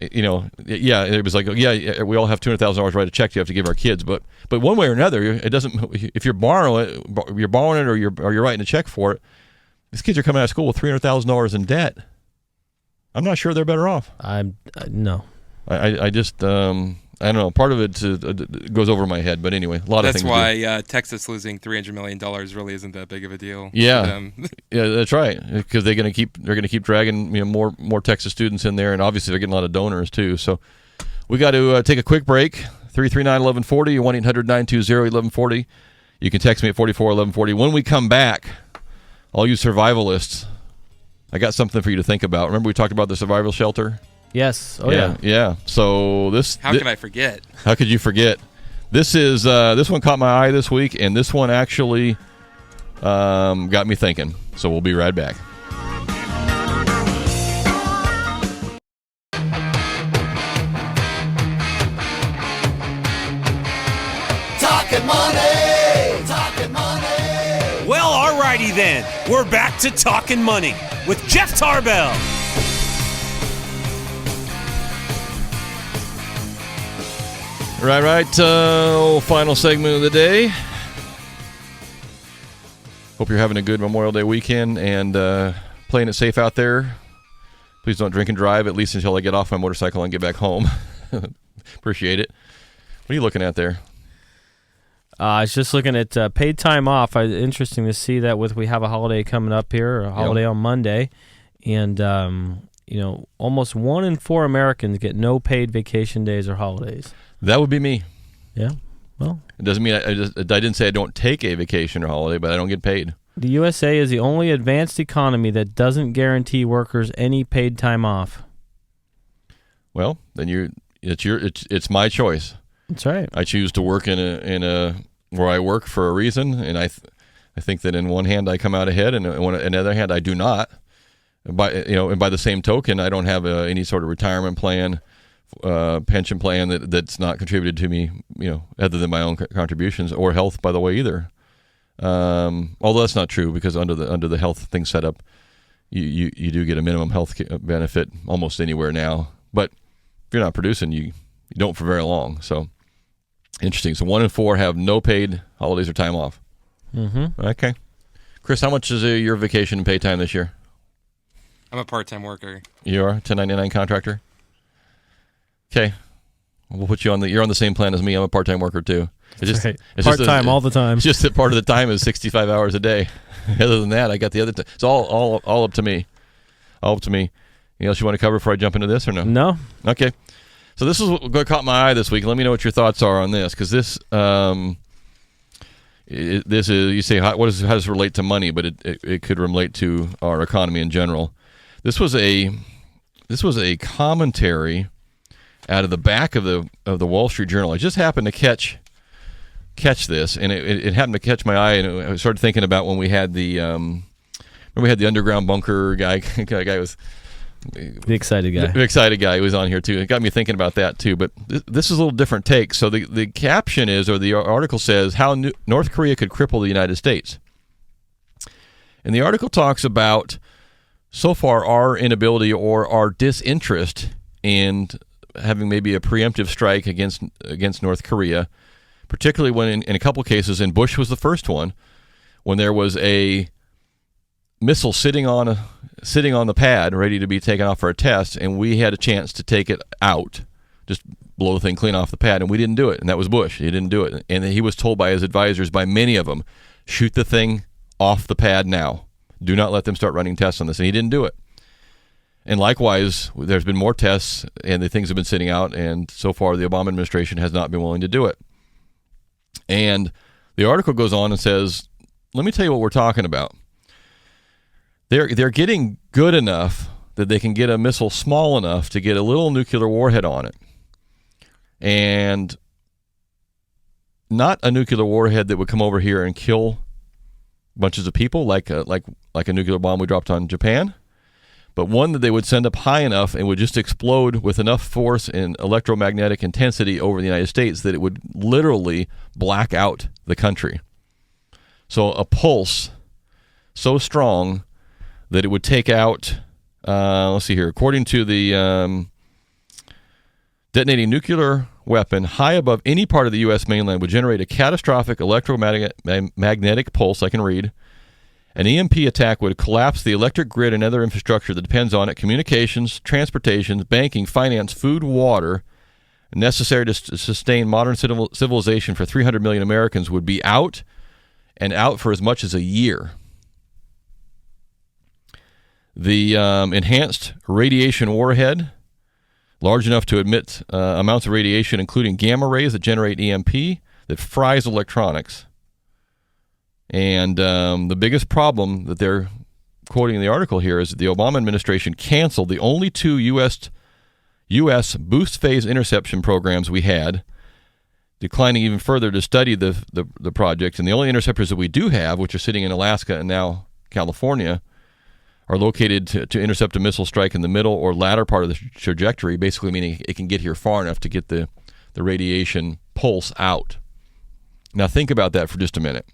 yeah, it was like, yeah, we all have $200,000 write a check you have to give our kids, but one way or another, it doesn't. If you're borrowing it, or you're writing a check for it, these kids are coming out of school with $300,000 in debt. I'm not sure they're better off. No. I just I don't know. Part of it goes over my head, but anyway, a lot of things. That's why Texas losing $300 million really isn't that big of a deal. Yeah, yeah, that's right. Because they're going to keep dragging more Texas students in there, and obviously they're getting a lot of donors too. So we got to take a quick break. 339-1140, 1-800-920-1140. You can text me at 441140. When we come back, all you survivalists, I got something for you to think about. Remember we talked about the survival shelter? Yes. Oh yeah. Yeah. So How can I forget? How could you forget? This one caught my eye this week, and this one actually got me thinking. So we'll be right back. Talkin' money, talkin' money. Well, alrighty then. We're back to Talkin' Money with Jeff Tarbell. Right. Final segment of the day. Hope you're having a good Memorial Day weekend and playing it safe out there. Please don't drink and drive, at least until I get off my motorcycle and get back home. Appreciate it. What are you looking at there? I was just looking at paid time off. Interesting to see that we have a holiday coming up here, a holiday on Monday, and almost 1 in 4 Americans get no paid vacation days or holidays. That would be me. Yeah. Well, it doesn't mean I didn't say I don't take a vacation or holiday, but I don't get paid. The USA is the only advanced economy that doesn't guarantee workers any paid time off. Well, then it's my choice. That's right. I choose to work in a where I work for a reason, and I think that in one hand I come out ahead, and on the other hand I do not. And by the same token, I don't have any sort of retirement plan, pension plan that's not contributed to me, other than my own contributions, or health, by the way, either. Although that's not true, because under the health thing set up, you do get a minimum health benefit almost anywhere now. But if you're not producing, you don't for very long. So interesting. So 1 in 4 have no paid holidays or time off. Mm-hmm. Okay, Chris, how much is your vacation and pay time this year? I'm a part-time worker. You are 1099 contractor. Okay, we'll put you on you're on the same plan as me. I'm a part-time worker too. It's part-time all the time. It's just that part of the time is 65 hours a day. Other than that, I got the other. It's all up to me. All up to me. Anything else you want to cover before I jump into this, or no? No. Okay. So this is what caught my eye this week. Let me know what your thoughts are on this, because this is, you say, how does this relate to money? But it could relate to our economy in general. This was a this was a commentary out of the back of the Wall Street Journal. I just happened to catch this, and it happened to catch my eye, and I started thinking about when we had the underground bunker guy. Guy was the excited guy. The excited guy who was on here too. It got me thinking about that too. But this is a little different take. So the caption is, or the article says, how North Korea could cripple the United States. And the article talks about, so far, our inability or our disinterest in having maybe a preemptive strike against North Korea, particularly when in a couple of cases, and Bush was the first one, when there was a missile sitting on the pad ready to be taken off for a test, and we had a chance to take it out, just blow the thing clean off the pad, and we didn't do it. And that was Bush. He didn't do it. And he was told by his advisors, by many of them, shoot the thing off the pad now. Do not let them start running tests on this. And he didn't do it. And likewise, there's been more tests, and the things have been sitting out, and so far the Obama administration has not been willing to do it. And the article goes on and says, let me tell you what we're talking about. They're getting good enough that they can get a missile small enough to get a little nuclear warhead on it. And not a nuclear warhead that would come over here and kill bunches of people like a nuclear bomb we dropped on Japan, but one that they would send up high enough and would just explode with enough force and electromagnetic intensity over the United States that it would literally black out the country. So a pulse so strong that it would take out, let's see here, according to the detonating nuclear weapon high above any part of the U.S. mainland would generate a catastrophic electromagnetic pulse, I can read. An EMP attack would collapse the electric grid and other infrastructure that depends on it, communications, transportation, banking, finance, food, water, necessary to sustain modern civilization for 300 million Americans would be out, and out for as much as a year. The enhanced radiation warhead, large enough to emit amounts of radiation, including gamma rays that generate EMP, that fries electronics. And the biggest problem that they're quoting in the article here is that the Obama administration canceled the only two U.S. boost phase interception programs we had, declining even further to study the project. And the only interceptors that we do have, which are sitting in Alaska and now California, are located to intercept a missile strike in the middle or latter part of the trajectory, basically meaning it can get here far enough to get the radiation pulse out. Now think about that for just a minute,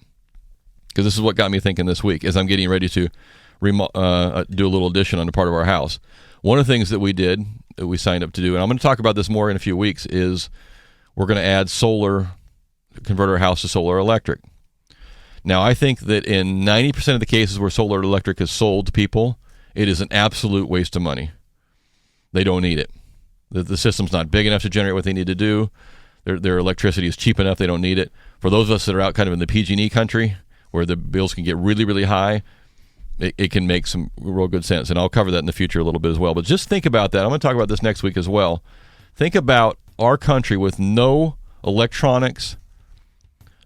because this is what got me thinking this week as I'm getting ready to do a little addition on the part of our house. One of the things that we signed up to do, and I'm going to talk about this more in a few weeks, is we're going to add solar, convert our house to solar electric. Now, I think that in 90% of the cases where solar electric is sold to people, it is an absolute waste of money. They don't need it. The system's not big enough to generate what they need to do. Their electricity is cheap enough. They don't need it. For those of us that are out kind of in the PG&E country, where the bills can get really, really high, it can make some real good sense. And I'll cover that in the future a little bit as well. But just think about that. I'm going to talk about this next week as well. Think about our country with no electronics,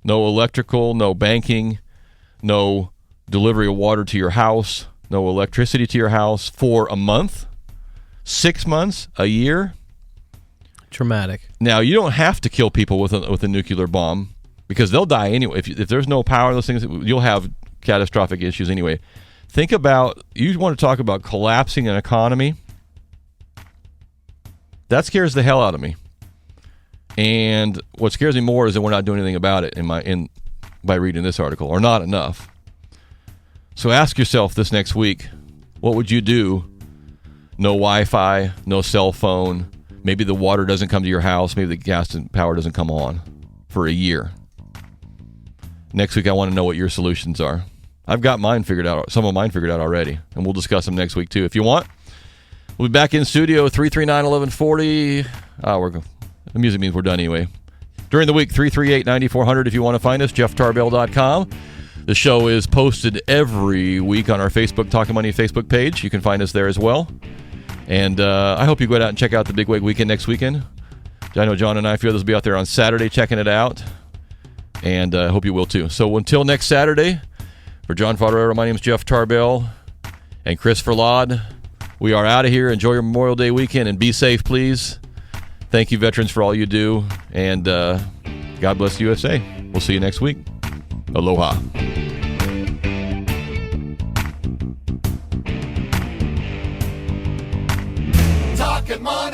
no electrical, no banking, no delivery of water to your house, no electricity to your house for a month, 6 months, a year. Traumatic. Now, you don't have to kill people with a nuclear bomb, because they'll die anyway. If there's no power, those things, you'll have catastrophic issues anyway. Think about, you want to talk about collapsing an economy? That scares the hell out of me. And what scares me more is that we're not doing anything about it by reading this article, or not enough. So ask yourself this next week, what would you do? No Wi-Fi, no cell phone. Maybe the water doesn't come to your house. Maybe the gas and power doesn't come on for a year. Next week, I want to know what your solutions are. I've got mine figured out, some of mine figured out already, and we'll discuss them next week too. If you want, we'll be back in studio, 339-1140. The music means we're done anyway. During the week, 338-9400 if you want to find us, JeffTarbell.com. The show is posted every week on our Facebook Talkin Money Facebook page. You can find us there as well. And I hope you go out and check out the Big Wig Weekend next weekend. I know John and I, a few others will be out there on Saturday checking it out. And I hope you will too. So until next Saturday, for John Fodorero, my name is Jeff Tarbell and Chris Verlade. We are out of here. Enjoy your Memorial Day weekend and be safe, please. Thank you, veterans, for all you do. And God bless the USA. We'll see you next week. Aloha. Talkin' money.